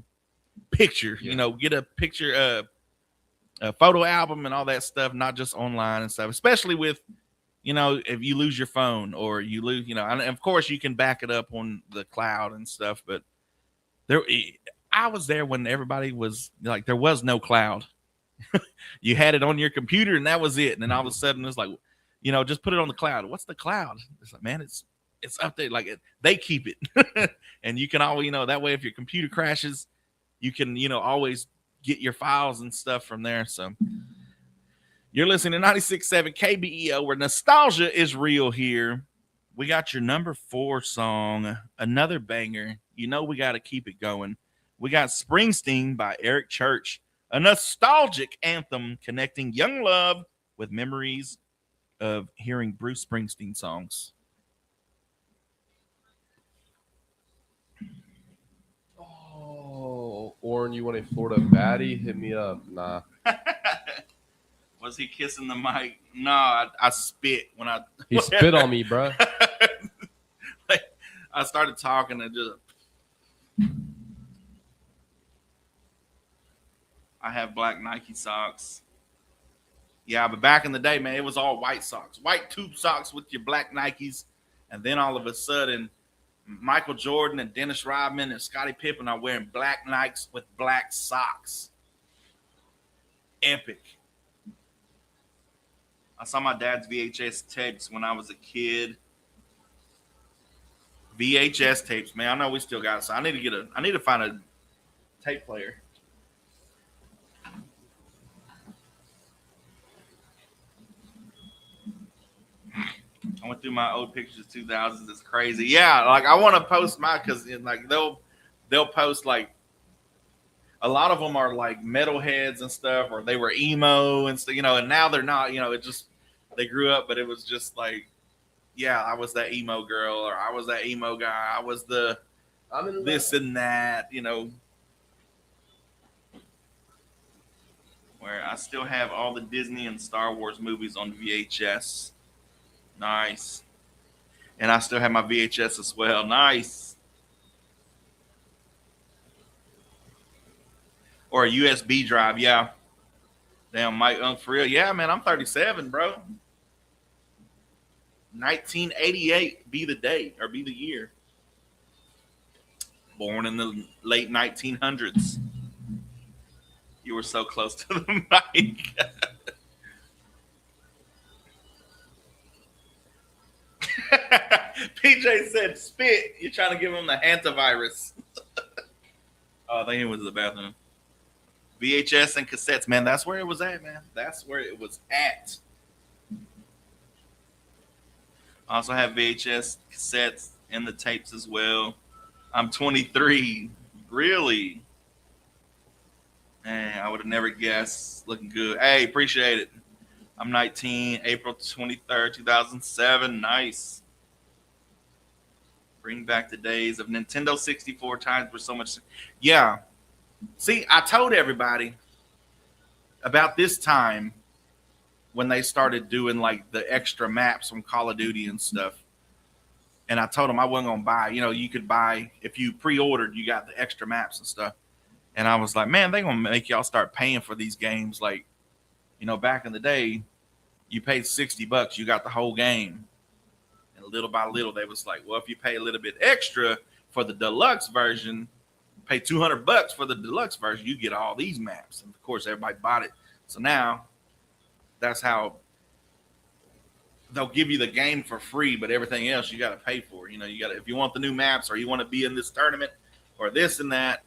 picture, get a picture, a photo album and all that stuff, not just online and stuff, especially with, if you lose your phone or you lose, and of course you can back it up on the cloud and stuff, but I was there when everybody was like, there was no cloud. You had it on your computer and that was it. And then all of a sudden it's like, just put it on the cloud. What's the cloud? It's like, man, it's up there. Like they keep it. And you can always, that way, if your computer crashes, you can, always get your files and stuff from there. So you're listening to 96.7 KBEO, where nostalgia is real here. We got your number 4 song, another banger. We got to keep it going. We got Springsteen by Eric Church. A nostalgic anthem connecting young love with memories of hearing Bruce Springsteen songs. Oh, Oran, you want a Florida baddie? Hit me up. Nah. Was he kissing the mic? No, I spit when I. He spit on me, bro. I started talking and just. I have black Nike socks. Yeah, but back in the day, man, it was all white socks. White tube socks with your black Nikes. And then all of a sudden, Michael Jordan and Dennis Rodman and Scottie Pippen are wearing black Nikes with black socks. Epic. I saw my dad's VHS tapes when I was a kid. VHS tapes, man. I know we still got it. So I need to find a tape player. I went through my old pictures of 2000s. It's crazy. Yeah, like I want to post mine because like they'll post like a lot of them are like metalheads and stuff, or they were emo and stuff, and now they're not. It just they grew up, but it was just like, yeah, I was that emo girl, or I was that emo guy. I was this and that, Where I still have all the Disney and Star Wars movies on VHS. Nice. And I still have my VHS as well. Nice. Or a USB drive, yeah. Damn, Mike, for real. Yeah, man, I'm 37, bro. 1988 be the day, or be the year. Born in the late 1900s. You were so close to the mic. PJ said spit. You're trying to give him the hantavirus. Oh, I think it was the bathroom. VHS and cassettes, man. That's where it was at, man. That's where it was at. I also have VHS cassettes and the tapes as well. I'm 23. Really? Man, I would have never guessed. Looking good. Hey, appreciate it. I'm 19, April 23rd, 2007. Nice. Bring back the days of Nintendo 64 times were so much. Yeah. See, I told everybody about this time when they started doing like the extra maps from Call of Duty and stuff. And I told them I wasn't going to buy. You know, you could buy, if you pre-ordered, you got the extra maps and stuff. And I was like, man, they're going to make y'all start paying for these games. Like, you know, back in the day, you paid $60, you got the whole game. And little by little, they was like, well, if you pay a little bit extra for the deluxe version, pay $200 for the deluxe version, you get all these maps. And of course, everybody bought it. So now that's how they'll give you the game for free, but everything else you got to pay for. You know, you got to, if you want the new maps or you want to be in this tournament or this and that.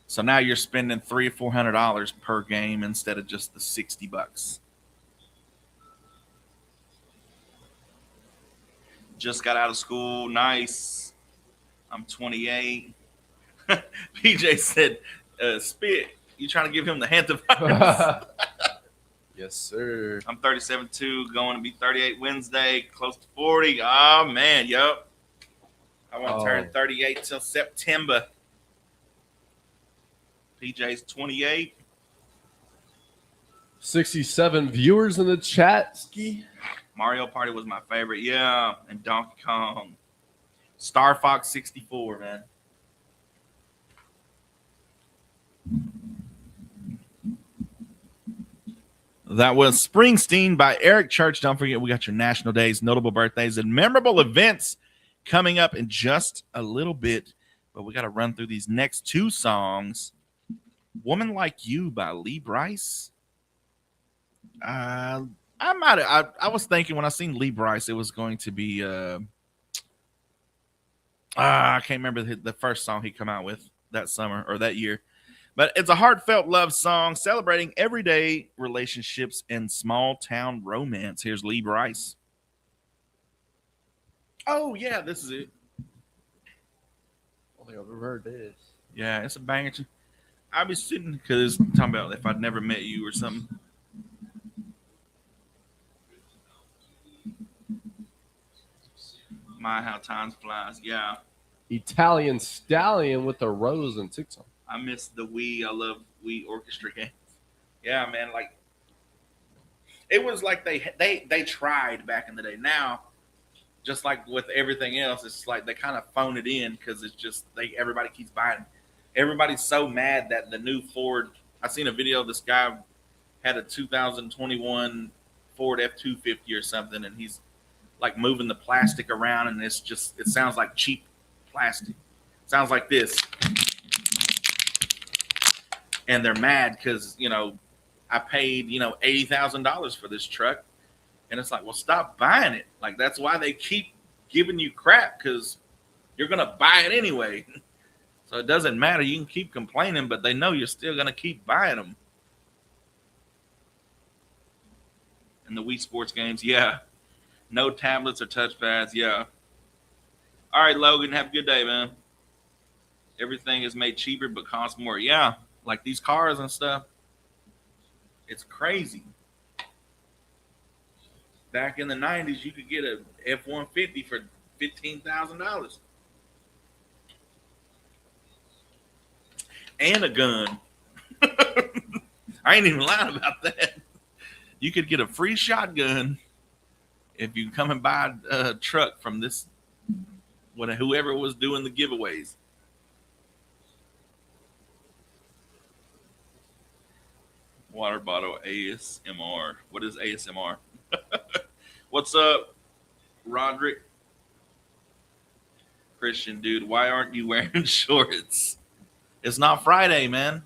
So now you're spending $300 or $400 per game instead of just the $60. Just got out of school. Nice. I'm 28. PJ said, spit. You trying to give him the hantavirus? Yes, sir. I'm 37 too, going to be 38 Wednesday, close to 40. Oh, man, yup. I want to turn 38 till September. PJ's 28. 67 viewers in the chat, Ski. Mario Party was my favorite, yeah, and Donkey Kong. Star Fox 64, man. That was Springsteen by Eric Church. Don't forget, we got your national days, notable birthdays, and memorable events coming up in just a little bit. But we got to run through these next two songs. Woman Like You by Lee Brice. I was thinking when I seen Lee Brice, it was going to be I can't remember the first song he come out with that summer or that year. But it's a heartfelt love song celebrating everyday relationships and small town romance. Here's Lee Brice. Oh, yeah, this is it. I don't think I've ever heard this. Yeah, it's a banger. I'll be sitting because talking about if I'd never met you or something. My, how time flies. Yeah. Italian Stallion with the rose and TikTok. I miss the Wii. I love Wii orchestra games. Yeah, man. Like it was like they tried back in the day. Now, just like with everything else, it's like they kind of phone it in because it's just everybody keeps buying. Everybody's so mad that the new Ford. I seen a video of this guy had a 2021 Ford F-250 or something, and he's like moving the plastic around, and it sounds like cheap plastic. It sounds like this. And they're mad because, I paid, $80,000 for this truck. And it's like, well, stop buying it. Like, that's why they keep giving you crap, because you're going to buy it anyway. So it doesn't matter. You can keep complaining, but they know you're still going to keep buying them. And the Wii Sports games, yeah. No tablets or touchpads, yeah. All right, Logan, have a good day, man. Everything is made cheaper but costs more. Yeah, like these cars and stuff. It's crazy. Back in the 90s, you could get a F-150 for $15,000. And a gun. I ain't even lying about that. You could get a free shotgun if you come and buy a truck from this, whoever was doing the giveaways. Water bottle ASMR. What is ASMR? What's up, Roderick? Christian, dude, why aren't you wearing shorts? It's not Friday, man.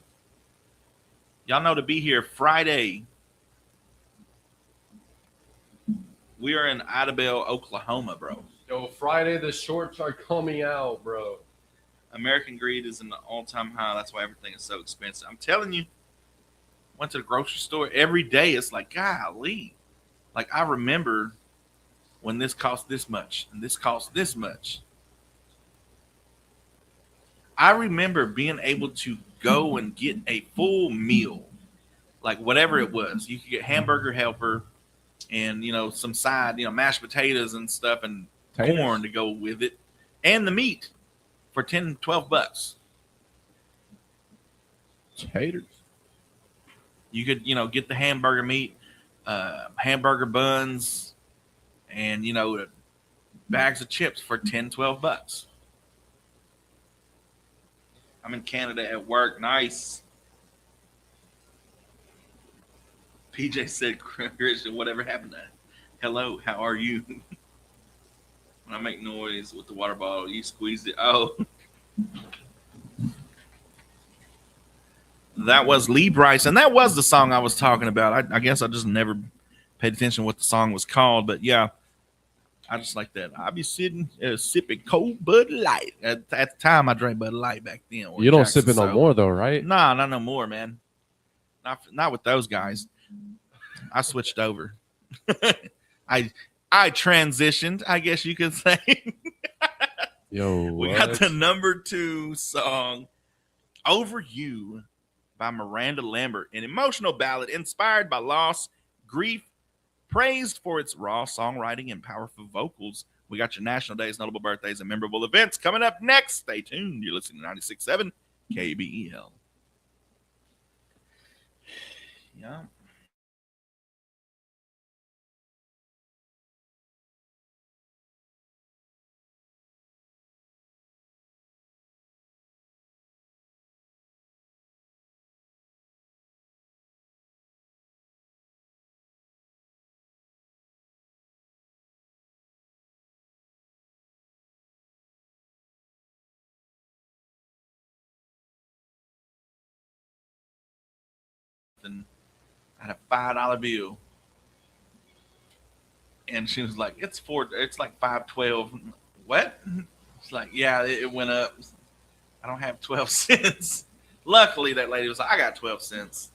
Y'all know to be here Friday. We are in Idabel, Oklahoma, bro. Yo, Friday, the shorts are coming out, bro. American greed is an all-time high. That's why everything is so expensive. I'm telling you, went to the grocery store every day. It's like, golly. Like, I remember when this costs this much and this costs this much. I remember being able to go and get a full meal, like whatever it was. You could get hamburger helper and, some side, mashed potatoes and stuff and Taters. corn to go with it and the meat for $10-12. Taters. You could, get the hamburger meat, hamburger buns, and, bags of chips for $10-12. I'm in Canada at work. Nice. PJ said, Christian, whatever happened to hello, how are you? When I make noise with the water bottle, you squeeze it. Oh. That was Lee Bryce, and that was the song I was talking about. I guess I just never paid attention to what the song was called, but yeah, I just like that. I be sitting sipping cold Bud Light. At the time, I drank Bud Light back then. You don't sip it no more, though, right? Nah, not no more, man. Not with those guys. I switched over. I transitioned, I guess you could say. Yo, we got the number 2 song, Over You, by Miranda Lambert, an emotional ballad inspired by loss, grief, praised for its raw songwriting and powerful vocals. We got your national days, notable birthdays, and memorable events coming up next. Stay tuned. You're listening to 96.7 KBEL. Yeah. And I had a $5 bill, and she was like, it's like $5.12. What? It's like, yeah, it went up. I don't have 12 cents. Luckily that lady was like, I got 12 cents.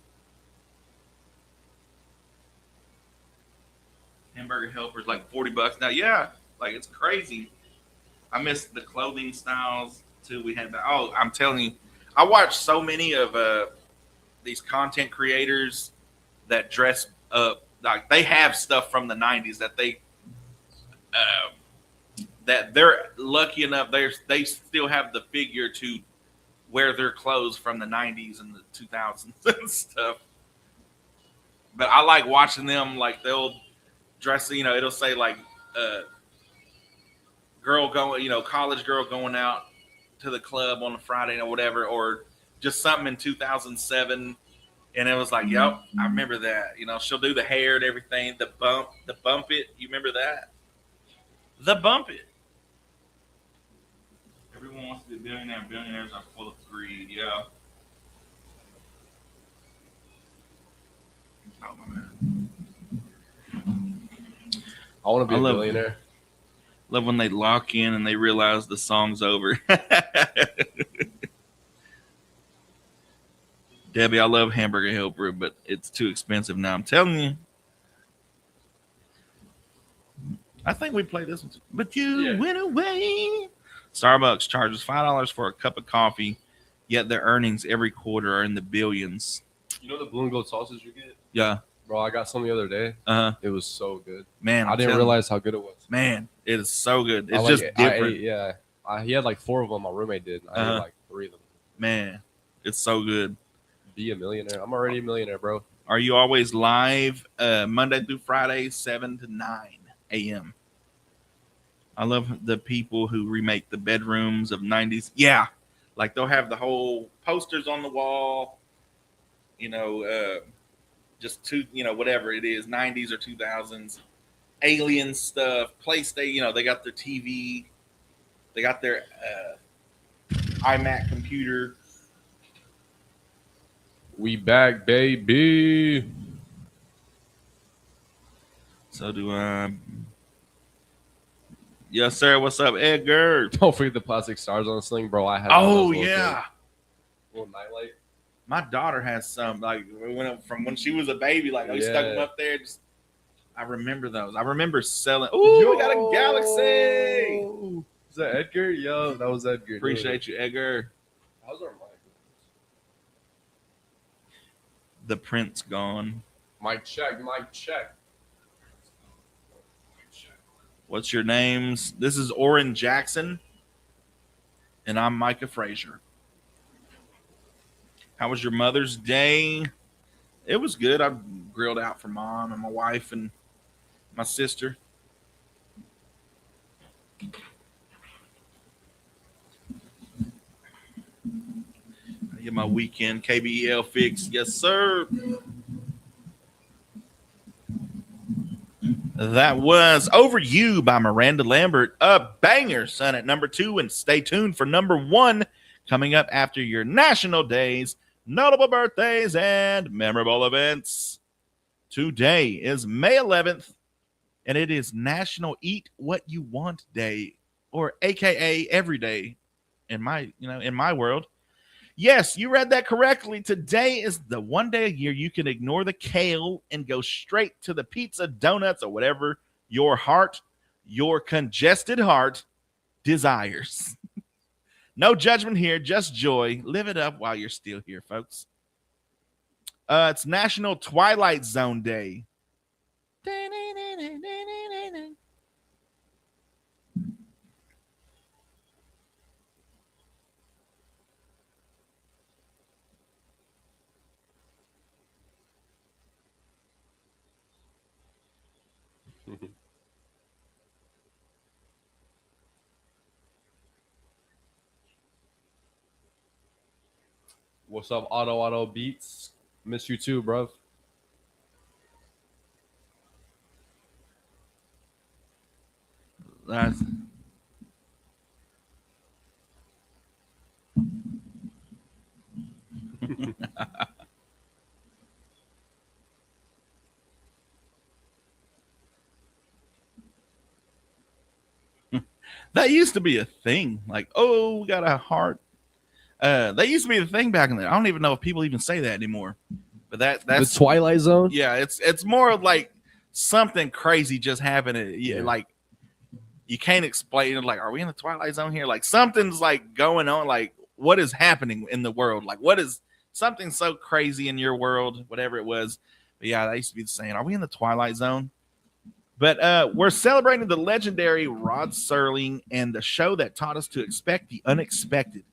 Hamburger helper's like $40 now. Yeah, like it's crazy. I miss the clothing styles too. We had I'm telling you, I watched so many of these content creators that dress up, like they have stuff from the 90s that that they're lucky enough they still have the figure to wear their clothes from the 90s and the 2000s and stuff. But I like watching them, like they'll dress, it'll say like girl going, college girl going out to the club on a Friday or whatever, or just something in 2007, and it was like, yep, I remember that. She'll do the hair and everything, the bump it. You remember that? The bump it. Everyone wants to be a billionaire. Billionaires are full of greed. Yeah. Oh my man. I want to be a billionaire. Love when they lock in and they realize the song's over. Debbie, I love hamburger helper, but it's too expensive now. I'm telling you. I think we played this one too. But you went away. Starbucks charges $5 for a cup of coffee, yet their earnings every quarter are in the billions. You know the blue and gold sausage you get? Yeah. Bro, I got some the other day. Uh-huh. It was so good. Man, I didn't realize how good it was. Man, it is so good. It's just different. He had like 4 of them. My roommate did. I had like 3 of them. Man, it's so good. Be a millionaire. I'm already a millionaire, bro. Are you always live Monday through Friday, 7 to 9 a.m.? I love the people who remake the bedrooms of 90s. Yeah, like they'll have the whole posters on the wall, just whatever it is, 90s or 2000s, alien stuff, PlayStation, they got their TV, they got their iMac computer. We back, baby. So do I. Yes, sir. What's up, Edgar? Don't forget the plastic stars on this thing, bro. I had. Oh yeah. Little nightlight. My daughter has some, like from when she was a baby. Like, stuck them up there. I remember those. I remember selling. Ooh, we got a Galaxy. Is that Edgar? Yo, that was Edgar. Appreciate you, Edgar. How's our mic? The print's gone. Mic check. What's your names? This is Oran Jackson, and I'm Micah Frazier. How was your Mother's Day? It was good. I grilled out for Mom and my wife and my sister. I get my weekend KBEL fix. Yes, sir. That was Over You by Miranda Lambert. A banger, son, at number 2. And stay tuned for number 1 coming up after your national days, notable birthdays, and memorable events. Today is May 11th, and it is National Eat What You Want Day, or AKA every day in my world. Yes, you read that correctly. Today is the one day a year you can ignore the kale and go straight to the pizza, donuts, or whatever your congested heart desires. No judgment here, just joy. Live it up while you're still here, folks. It's National Twilight Zone Day. What's up, Auto Beats? Miss you too, bro. That's that used to be a thing. Like, oh, we got a heart. That used to be the thing back in there. I don't even know if people even say that anymore. But that's the Twilight Zone. Yeah, it's more like something crazy just happened. Yeah, like you can't explain it. Like, are we in the Twilight Zone here? Like something's like going on. Like, what is happening in the world? Like, what is something so crazy in your world? Whatever it was. But yeah, that used to be the saying. Are we in the Twilight Zone? But we're celebrating the legendary Rod Serling and the show that taught us to expect the unexpected.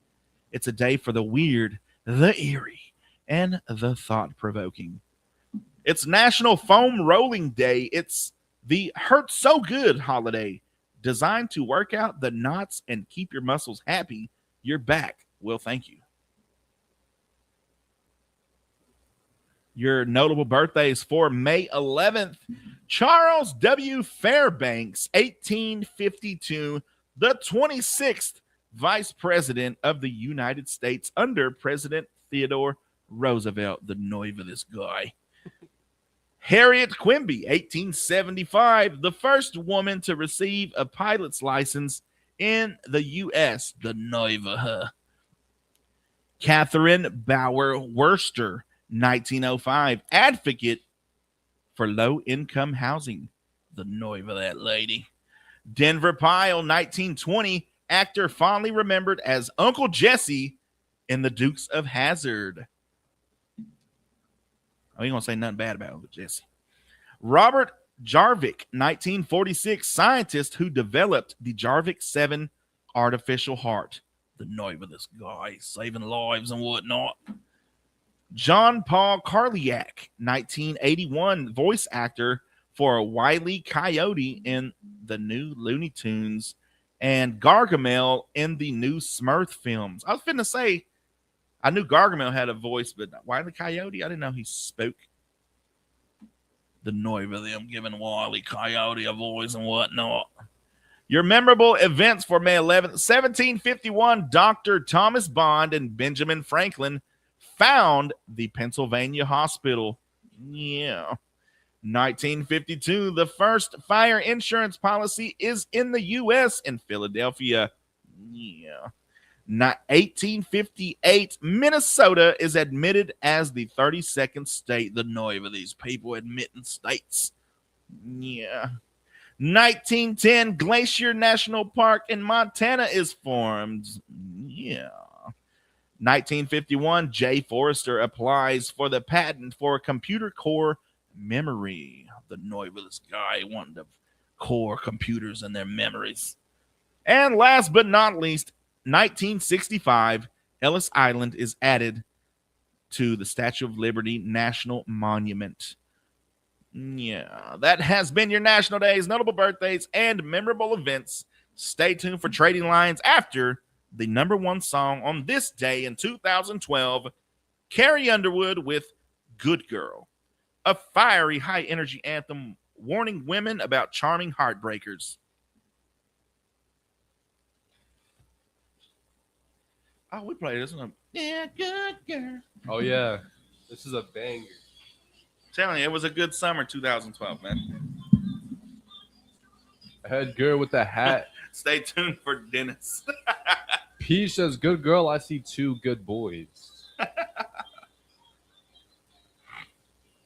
It's a day for the weird, the eerie, and the thought-provoking. It's National Foam Rolling Day. It's the Hurt So Good holiday, designed to work out the knots and keep your muscles happy. Your back will thank you. Your notable birthdays for May 11th. Charles W. Fairbanks, 1852, the 26th Vice President of the United States under President Theodore Roosevelt. The nerve of this guy. Harriet Quimby, 1875, the first woman to receive a pilot's license in the U.S. The nerve of her. Catherine Bauer Worcester, 1905, advocate for low-income housing. The nerve of that lady. Denver Pyle, 1920, actor fondly remembered as Uncle Jesse in The Dukes of Hazzard. I ain't going to say nothing bad about Uncle Jesse. Robert Jarvik, 1946, scientist who developed the Jarvik 7 artificial heart. The nerve of this guy, saving lives and whatnot. John Paul Karliak, 1981, voice actor for Wile E. Coyote in the new Looney Tunes and Gargamel in the new Smurf films. I was finna say, I knew Gargamel had a voice, but Wile E. Coyote, I didn't know he spoke. The nerve of them giving Wile E. Coyote a voice and whatnot. Your memorable events for May 11th, 1751, Dr. Thomas Bond and Benjamin Franklin found the Pennsylvania hospital. Yeah. 1952, the first fire insurance policy is in the U.S. in Philadelphia. Yeah. 1858, Minnesota is admitted as the 32nd state. The nerve of these people admitting states. Yeah. 1910, Glacier National Park in Montana is formed. Yeah. 1951, Jay Forrester applies for the patent for computer core memory. The novelist guy wanting to core computers and their memories. And last but not least, 1965, Ellis Island is added to the Statue of Liberty National Monument. Yeah, that has been your National Days, notable birthdays, and memorable events. Stay tuned for Trading Lines after the number one song on this day in 2012, Carrie Underwood with Good Girl, a fiery, high-energy anthem warning women about charming heartbreakers. Oh, we played this one. Yeah, good girl. Oh yeah, this is a banger. Telling you, it was a good summer 2012, man. Head girl with the hat. Stay tuned for Dennis. P says, "Good girl, I see two good boys."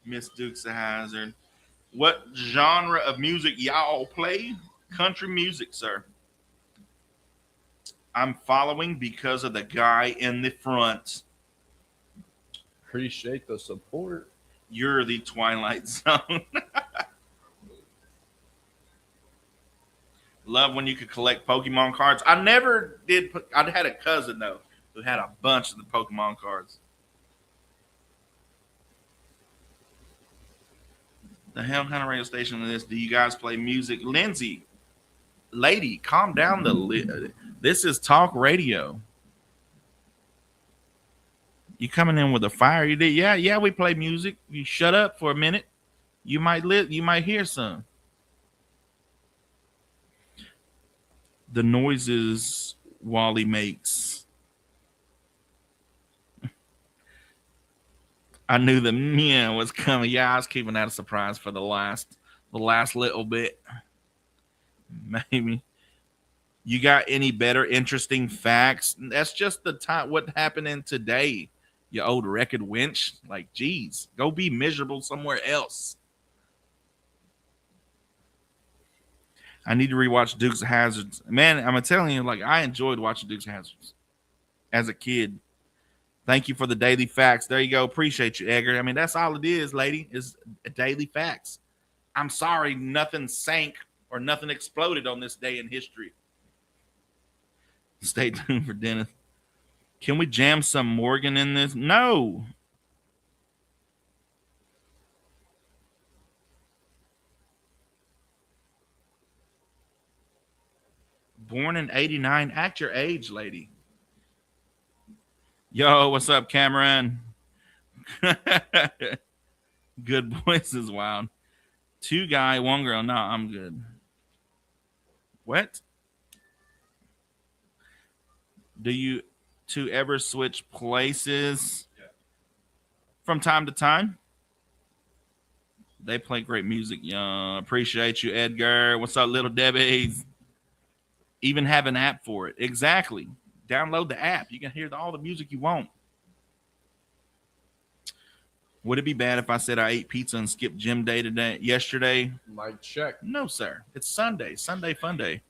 Miss Dukes of Hazzard. What genre of music y'all play? Country music, sir. I'm following because of the guy in the front. Appreciate the support. You're the Twilight Zone. Love when you could collect Pokemon cards. I never did. I had a cousin, though, who had a bunch of the Pokemon cards. The hell kind of radio station is this? Do you guys play music? Lindsay, lady, calm down. This is talk radio. You coming in with a fire? You did? Yeah. We play music. You shut up for a minute. You might hear some. The noises Wally makes. I knew the meow was coming. Yeah, I was keeping that a surprise for the last little bit. Maybe. You got any better interesting facts? That's just the time. What happened in today? You old record winch. Like, geez, go be miserable somewhere else. I need to rewatch Dukes of Hazzards. Man, I'm telling you, like, I enjoyed watching Dukes of Hazzards as a kid. Thank you for the daily facts. There you go. Appreciate you, Edgar. I mean, that's all it is, lady, is daily facts. I'm sorry nothing sank or nothing exploded on this day in history. Stay tuned for Dennis. Can we jam some Morgan in this? No. Born in 89. Act your age, lady. Yo, what's up, Cameron? Good boys is wild. 2 guy, 1 girl. No, I'm good. What? Do you two ever switch places from time to time? They play great music, young. Appreciate you, Edgar. What's up, little Debbie's? Even have an app for it. Exactly. Download the app. You can hear all the music you want. Would it be bad if I said I ate pizza and skipped gym day yesterday? Mic check. No, sir. It's Sunday. Sunday fun day.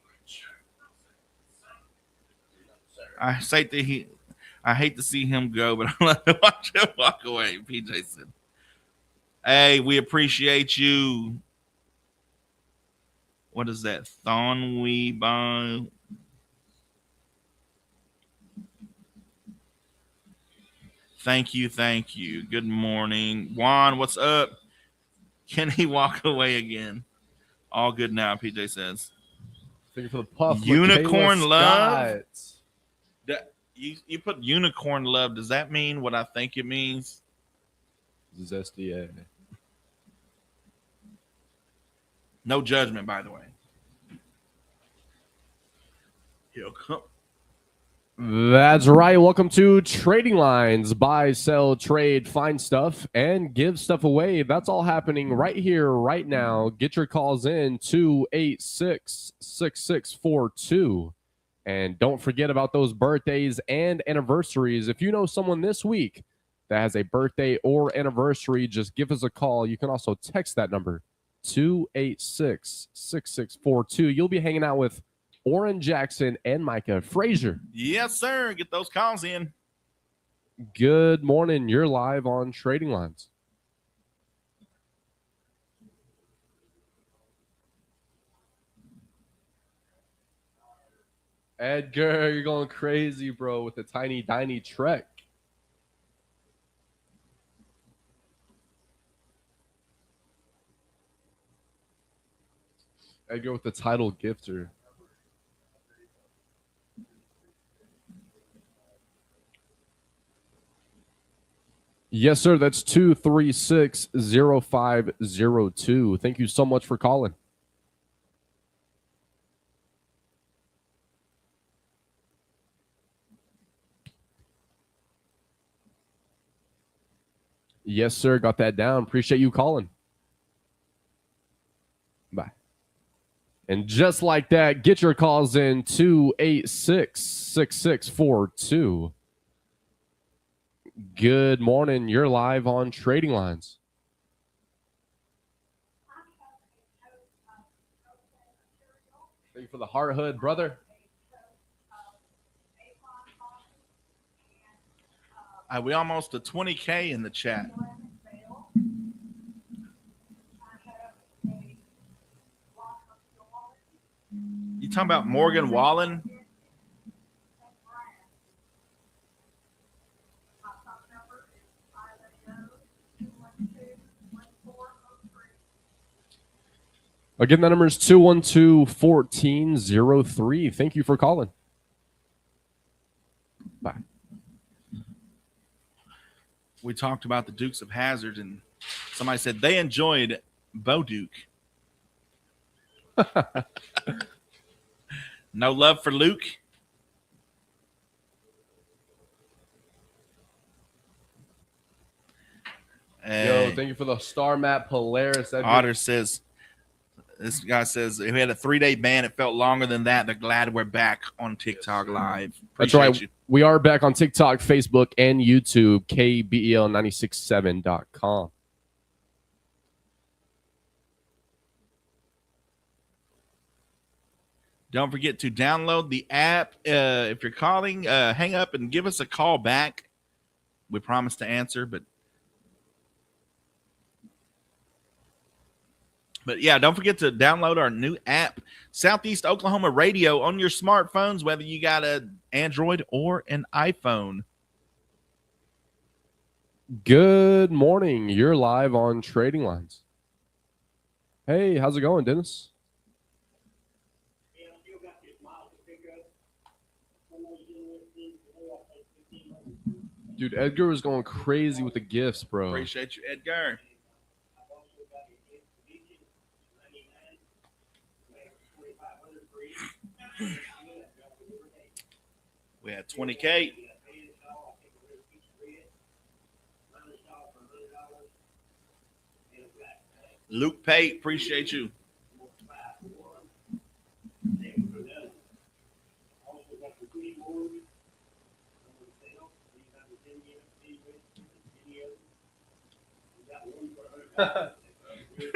I hate to see him go, but I love to watch him walk away. PJ said, "Hey, we appreciate you." What is that? Thonwe by. Thank you. Good morning. Juan, what's up? Can he walk away again? All good now, PJ says. Thank you for the puff. Unicorn love? Scott. You put unicorn love. Does that mean what I think it means? This is SDA. No judgment, by the way. He'll come. That's right. Welcome to Trading Lines. Buy, sell, trade, find stuff, and give stuff away. That's all happening right here, right now. Get your calls in 286-6642. And don't forget about those birthdays and anniversaries. If you know someone this week, that has a birthday or anniversary, just give us a call. You can also text that number 286-6642. You'll be hanging out with Oran Jackson and Micah Frazier. Yes, sir. Get those calls in. Good morning. You're live on Trading Lines. Edgar, you're going crazy, bro, with the tiny Trek. Edgar with the title gifter. Yes, sir. That's 236-0502. Thank you so much for calling. Yes, sir. Got that down. Appreciate you calling. Bye. And just like that, get your calls in 286-6642. Good morning. You're live on Trading Lines. Thank you for the heart hood, brother. We almost to 20K in the chat. You talking about Morgan Wallen? Again, that number is 212-1403. Thank you for calling. Bye. We talked about the Dukes of Hazzard, and somebody said they enjoyed Bo Duke. No love for Luke. Yo, thank you for the star map, Polaris. Otter says, this guy says, if we had a 3-day ban, it felt longer than that. They're glad we're back on TikTok Live. That's right. You. We are back on TikTok, Facebook, and YouTube, KBEL967.com. Don't forget to download the app. If you're calling, hang up and give us a call back. We promise to answer, but yeah, don't forget to download our new app, Southeast Oklahoma Radio, on your smartphones, whether you got an Android or an iPhone. Good morning. You're live on Trading Lines. Hey, how's it going, Dennis? Dude, Edgar was going crazy with the gifts, bro. Appreciate you, Edgar. We had 20K. Luke Pate, appreciate you.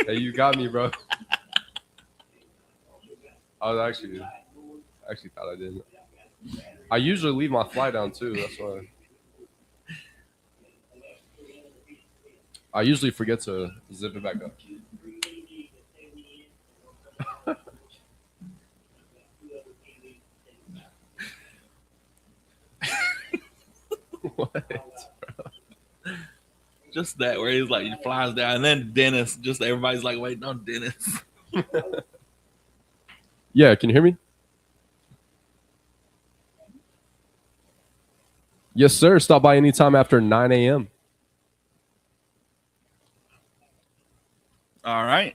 Hey, you got me, bro. I actually thought I didn't. I usually leave my fly down too. That's why. I usually forget to zip it back up. What? Bro? Just that, where he's like, he flies down, and then Dennis. Just everybody's like waiting on Dennis. Yeah, can you hear me? Yes, sir. Stop by anytime after 9 a.m. All right.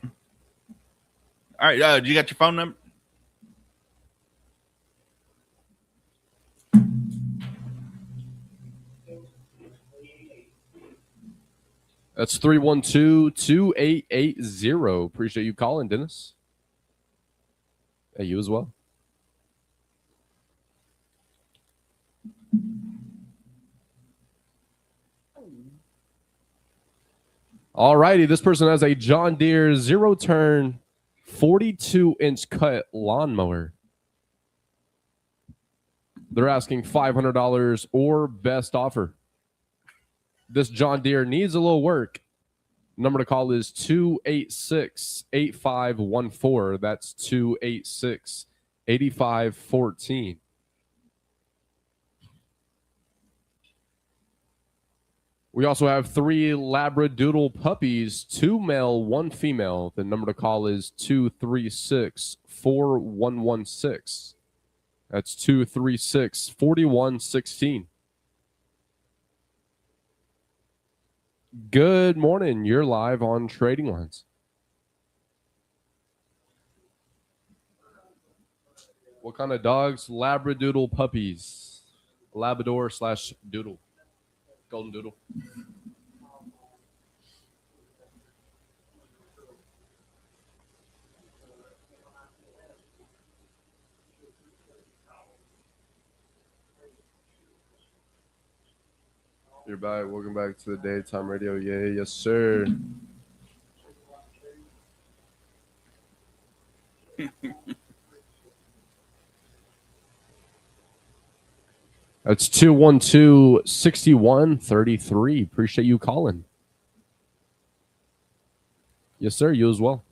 All right. You got your phone number? That's 312-2880. Appreciate you calling, Dennis. Hey, you as well. All righty. This person has a John Deere 0-turn 42-inch cut lawnmower. They're asking $500 or best offer. This John Deere needs a little work. Number to call is 286-8514. That's 286-8514. We also have 3 Labradoodle puppies, 2 male, 1 female. The number to call is 236-4116. That's 236-4116. Good morning. You're live on Trading Lines. What kind of dogs? Labradoodle puppies. Labrador/doodle. Golden doodle. You're back. Welcome back to the Daytime Radio. Yeah, yes, sir. That's 212-6133. Appreciate you calling. Yes, sir. You as well.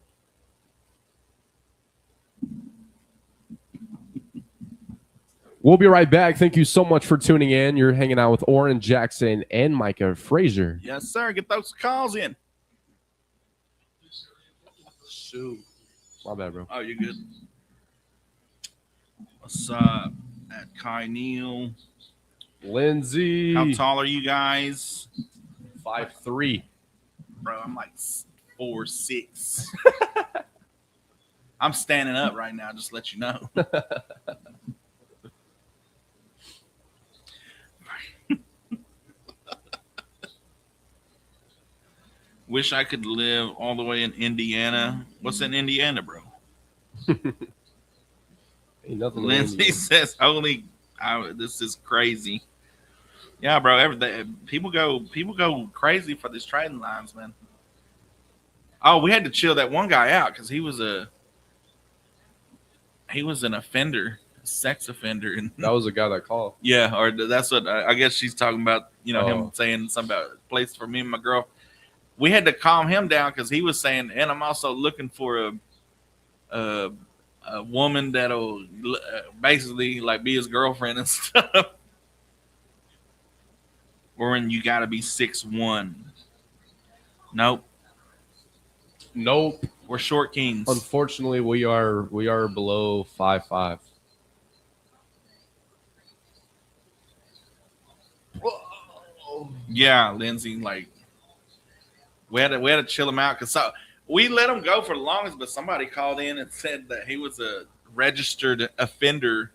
We'll be right back. Thank you so much for tuning in. You're hanging out with Oran, Jackson, and Micah Frazier. Yes, sir. Get those calls in. Shoot. My bad, bro. Oh, you're good. What's up? At Kai Neal. Lindsay. How tall are you guys? 5'3". Bro, I'm like 4'6". I'm standing up right now, just to let you know. Wish I could live all the way in Indiana. What's in Indiana, bro? Ain't nothing. Lindsay says, "Holy, this is crazy." Yeah, bro. People go crazy for these trading lines, man. Oh, we had to chill that one guy out because he was an offender, a sex offender, and That was the guy that called. yeah, or that's what I guess she's talking about. You know, him saying something about a place for me and my girl. We had to calm him down because he was saying, and I'm also looking for a woman that'll basically like be his girlfriend and stuff. Oran, you got to be 6'1". Nope. We're short kings. Unfortunately, we are below 5'5". Yeah, Lindsay, like we had to chill him out because we let him go for the longest, but somebody called in and said that he was a registered offender.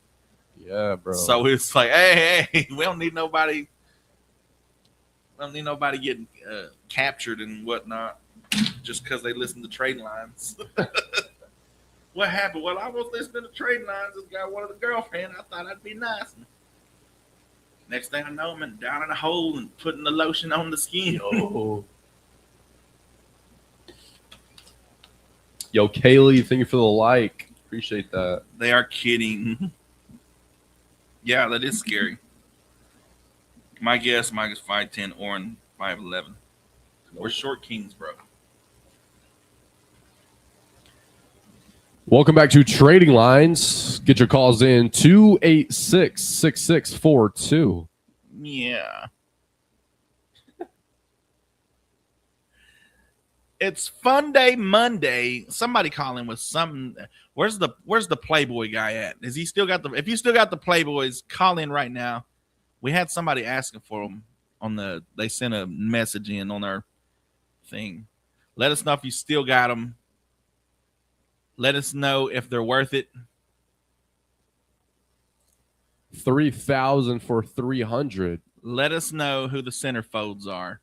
Yeah, bro. So it's like, hey, we don't need nobody. We don't need nobody getting captured and whatnot just because they listen to trading lines. What happened? Well, I was listening to trading lines. This guy wanted a girlfriend. I thought I'd be nice. Next thing I know, I'm down in a hole and putting the lotion on the skin. Yo, Kaylee, thank you for the like. Appreciate that. They are kidding. Yeah, that is scary. My guess, Mike is 5'10", Oran 5'11". We're short kings, bro. Welcome back to Trading Lines. Get your calls in 286-6642. Yeah. It's Fun Day Monday. Somebody calling with something. Where's the Playboy guy at? Is he still got the? If you still got the Playboys, call in right now. We had somebody asking for them on the. They sent a message in on our thing. Let us know if you still got them. Let us know if they're worth it. 3,000 for 300. Let us know who the centerfolds are.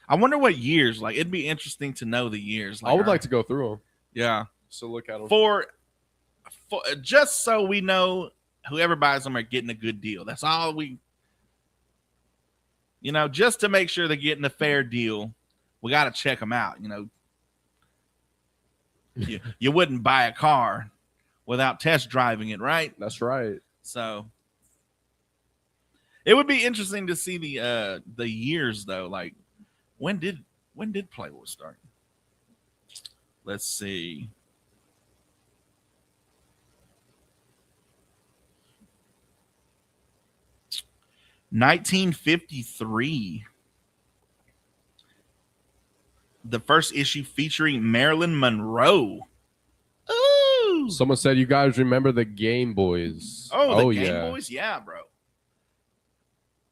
I wonder what years. Like, it'd be interesting to know the years. I would like to go through them. Yeah. So look at them. For just so we know whoever buys them are getting a good deal. That's all we. You know, just to make sure they're getting a fair deal, we got to check them out. You know, you wouldn't buy a car without test driving it, right? That's right. So it would be interesting to see the years though. Like when did Play Wars start? Let's see. $1953. The first issue featuring Marilyn Monroe. Ooh. Someone said you guys remember the Game Boys. Oh, the Game Boys? Yeah, bro.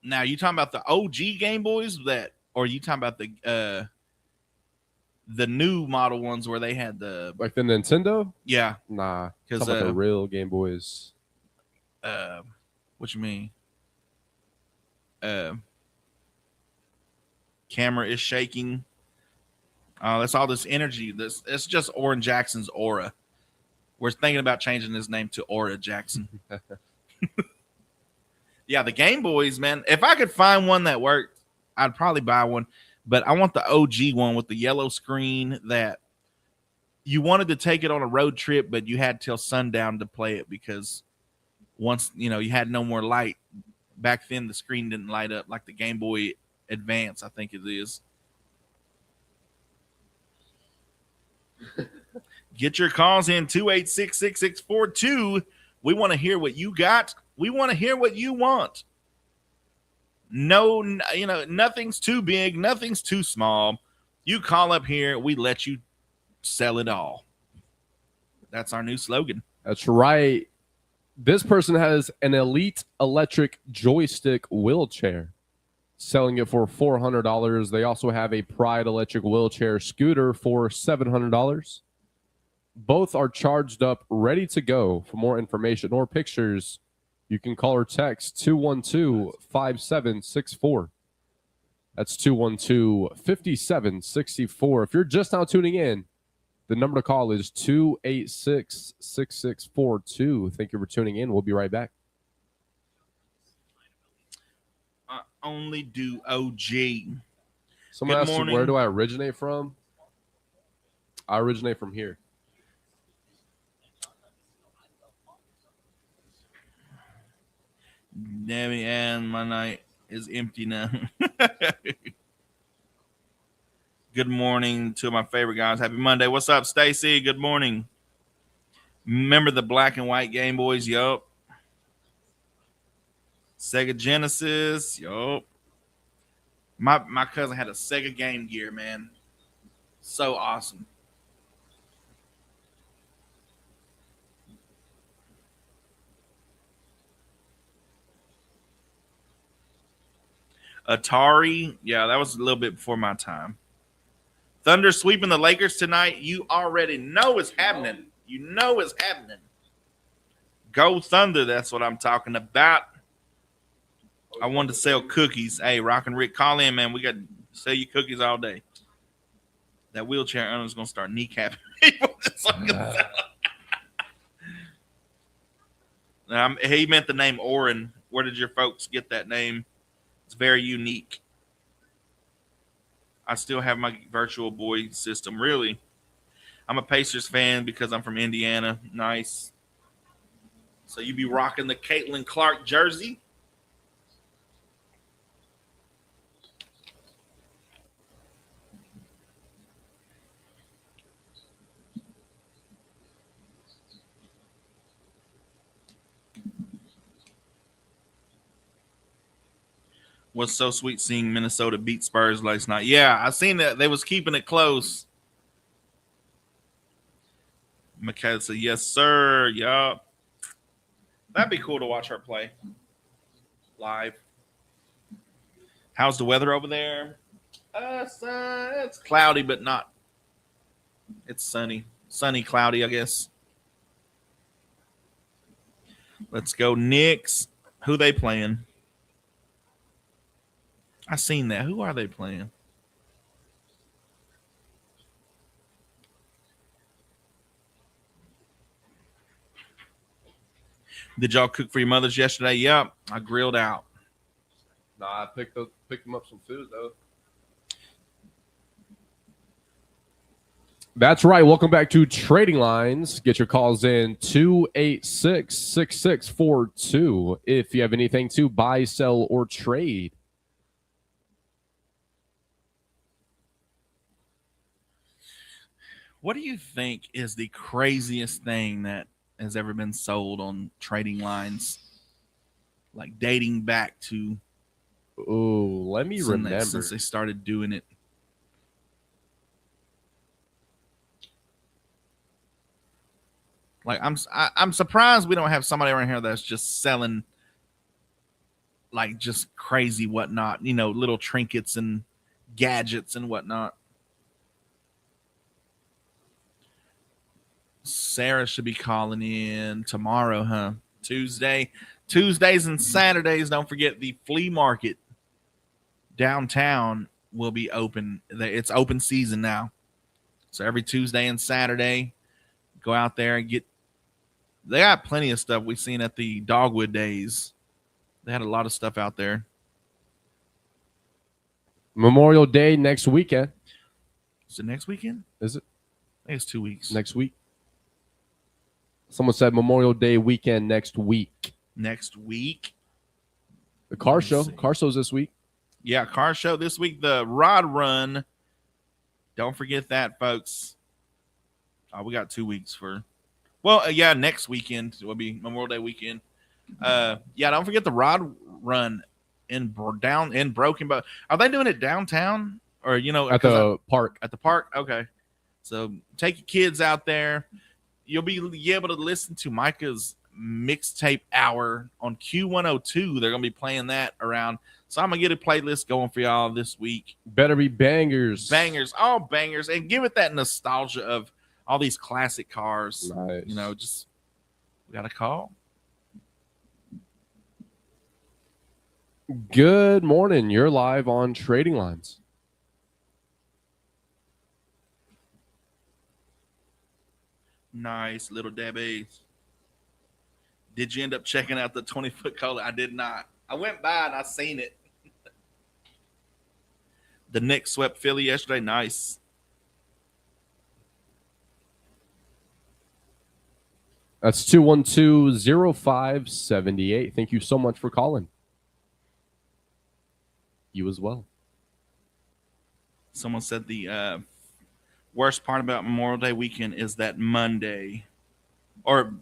Now, you talking about the OG Game Boys or are you talking about the new model ones where they had like the Nintendo? Yeah. Nah, because the real Game Boys. What you mean? Camera is shaking. That's all this energy. It's just Oran Jackson's aura. We're thinking about changing his name to Aura Jackson. Yeah, the Game Boys, man. If I could find one that worked, I'd probably buy one. But I want the OG one with the yellow screen that you wanted to take it on a road trip, but you had till sundown to play it because once, you had no more light. Back then, the screen didn't light up like the Game Boy Advance, I think it is. Get your calls in 286-6642. We want to hear what you got. We want to hear what you want. No, nothing's too big. Nothing's too small. You call up here. We let you sell it all. That's our new slogan. That's right. This person has an Elite electric joystick wheelchair, selling it for $400. They also have a Pride electric wheelchair scooter for $700. Both are charged up, ready to go. For more information or pictures, you can call or text 212-5764. That's 212-5764. If you're just now tuning in, the number to call is 286-6642. Thank you for tuning in. We'll be right back. I only do OG. Someone asked, where do I originate from? I originate from here. Debbie Ann, my night is empty now. Good morning to my favorite guys. Happy Monday. What's up, Stacy? Good morning. Remember the black and white Game Boys? Yup. Sega Genesis? Yup. My cousin had a Sega Game Gear, man. So awesome. Atari, yeah, that was a little bit before my time. Thunder sweeping the Lakers tonight. You already know it's happening. You know it's happening. Go Thunder, that's what I'm talking about. I wanted to sell cookies. Hey, Rock and Rick, call in, man. We got to sell you cookies all day. That wheelchair owner's going to start kneecapping people. He meant the name Oran. Where did your folks get that name? It's very unique. I still have my Virtual Boy system. Really? I'm a Pacers fan because I'm from Indiana. Nice. So you be rocking the Caitlin Clark jersey? Was so sweet seeing Minnesota beat Spurs last night. Yeah, I seen that. They was keeping it close. Micah said, yes, sir. Yup. That'd be cool to watch her play live. How's the weather over there? It's cloudy, but not. It's sunny. Sunny, cloudy, I guess. Let's go Knicks. Who they playing? I seen that. Who are they playing? Did y'all cook for your mothers yesterday? Yep, I grilled out. Nah, I picked them up some food though. That's right. Welcome back to Trading Lines. Get your calls in 286-6642 if you have anything to buy, sell, or trade. What do you think is the craziest thing that has ever been sold on Trading Lines? Like dating back to Let me remember. since they started doing it. Like I'm surprised we don't have somebody around here that's just selling like just crazy whatnot, little trinkets and gadgets and whatnot. Sarah should be calling in tomorrow, huh? Tuesdays and Saturdays. Don't forget the flea market downtown will be open. It's open season now. So every Tuesday and Saturday, go out there and get. They got plenty of stuff we've seen at the Dogwood Days. They had a lot of stuff out there. Memorial Day next weekend. Is it next weekend? Is it? I think it's 2 weeks. Next week. Someone said Memorial Day weekend next week. Next week. The car Let me show. see. Car show's this week. Yeah, car show this week. The Rod Run. Don't forget that, folks. We got 2 weeks for. Well, yeah, next weekend will be Memorial Day weekend. Yeah, don't forget the Rod Run in Broken Bow. Are they doing it downtown or At the park? At the park? Okay. So take your kids out there. You'll be able to listen to Micah's mixtape hour on Q102. They're going to be playing that around. So I'm going to get a playlist going for y'all this week. Better be bangers. Bangers, all bangers. And give it that nostalgia of all these classic cars. Nice. Just we got a call. Good morning. You're live on Trading Lines. Nice, little Debbie. Did you end up checking out the 20-foot cola? I did not. I went by and I seen it. The Knicks swept Philly yesterday. Nice. That's 212-0578. Thank you so much for calling. You as well. Someone said the worst part about Memorial Day weekend is that Monday, or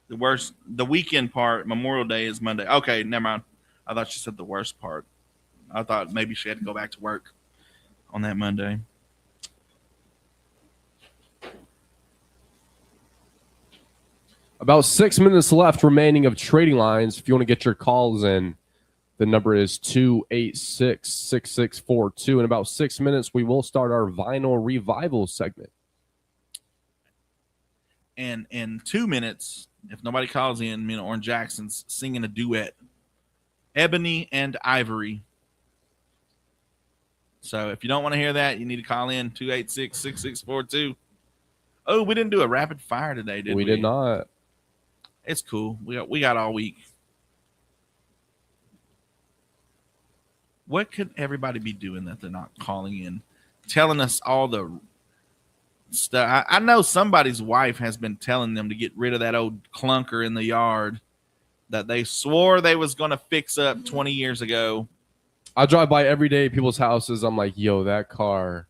the weekend part, Memorial Day is Monday. Okay, never mind. I thought she said the worst part. I thought maybe she had to go back to work on that Monday. About 6 minutes left remaining of Trading Lines. If you want to get your calls in, the number is 286-6642. In about 6 minutes, we will start our vinyl revival segment. And in 2 minutes, if nobody calls in, me and Oran Jackson's singing a duet, Ebony and Ivory. So if you don't want to hear that, you need to call in 286-6642. Oh, we didn't do a rapid fire today, did we? We did not. It's cool. We got all week. What could everybody be doing that they're not calling in, telling us all the stuff? I know somebody's wife has been telling them to get rid of that old clunker in the yard that they swore they was going to fix up 20 years ago. I drive by every day people's houses. I'm like, yo, that car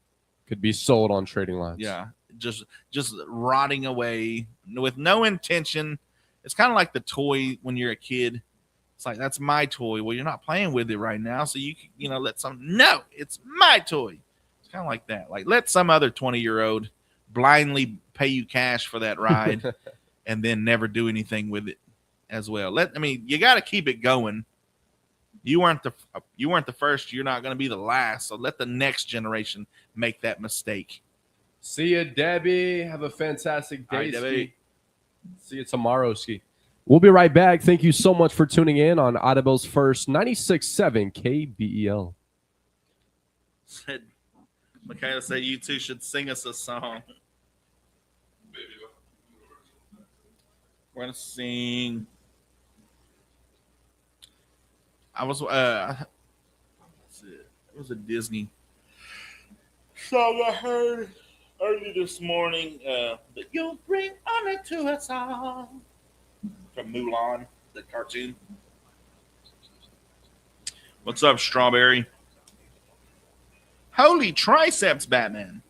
could be sold on Trading Lines. Yeah, just rotting away with no intention. It's kind of like the toy when you're a kid. It's like, that's my toy. Well, you're not playing with it right now, so you can, let some. No, it's my toy. It's kind of like that. Like, let some other 20-year-old blindly pay you cash for that ride and then never do anything with it as well. You got to keep it going. You weren't the first. You're not going to be the last. So let the next generation make that mistake. See you, Debbie. Have a fantastic day, All right, Debbie. Ski. See you tomorrow, Ski. We'll be right back. Thank you so much for tuning in on Audible's first 96.7 KBEL. Michaela said you two should sing us a song. We're going to sing I was it was a Disney song I heard early this morning. That you'll bring honor to us all from Mulan, the cartoon. What's up, Strawberry? Holy triceps, Batman.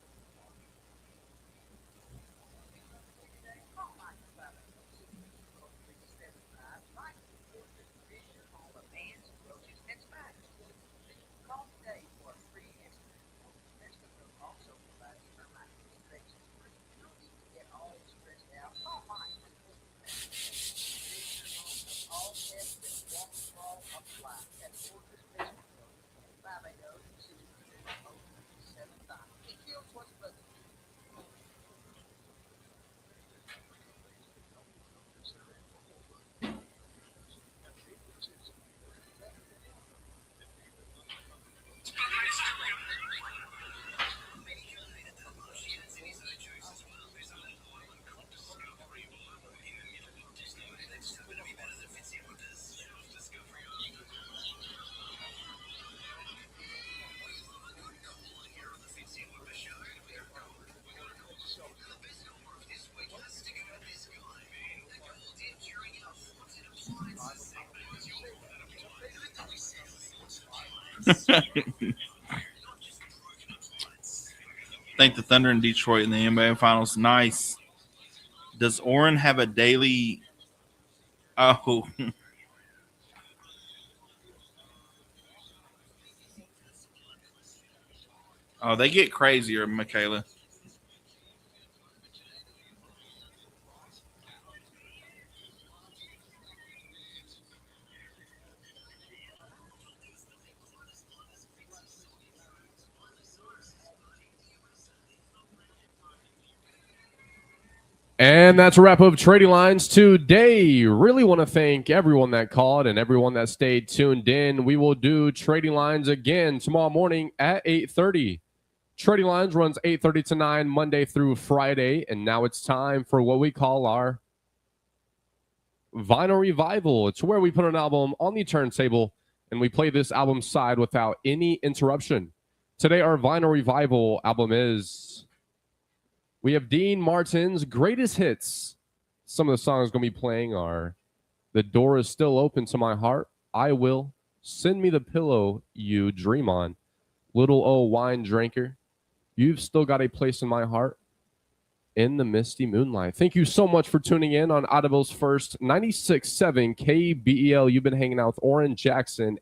Thank the Thunder in Detroit in the NBA Finals. Nice. Does Oran have a daily? Oh, oh, they get crazier, Michaela. And that's a wrap of Trading Lines today. Really want to thank everyone that called and everyone that stayed tuned in. We will do Trading Lines again tomorrow morning at 8:30. Trading Lines runs 8:30 to 9 Monday through Friday. And now it's time for what we call our Vinyl Revival. It's where we put an album on the turntable and we play this album side without any interruption. Today, our Vinyl Revival album is... we have Dean Martin's Greatest Hits. Some of the songs going to be playing are The Door Is Still Open to My Heart, I Will, Send Me the Pillow You Dream On, Little Old Wine Drinker, You've Still Got a Place in My Heart, In the Misty Moonlight. Thank you so much for tuning in on Audible's first 96.7 KBEL. You've been hanging out with Oran Jackson.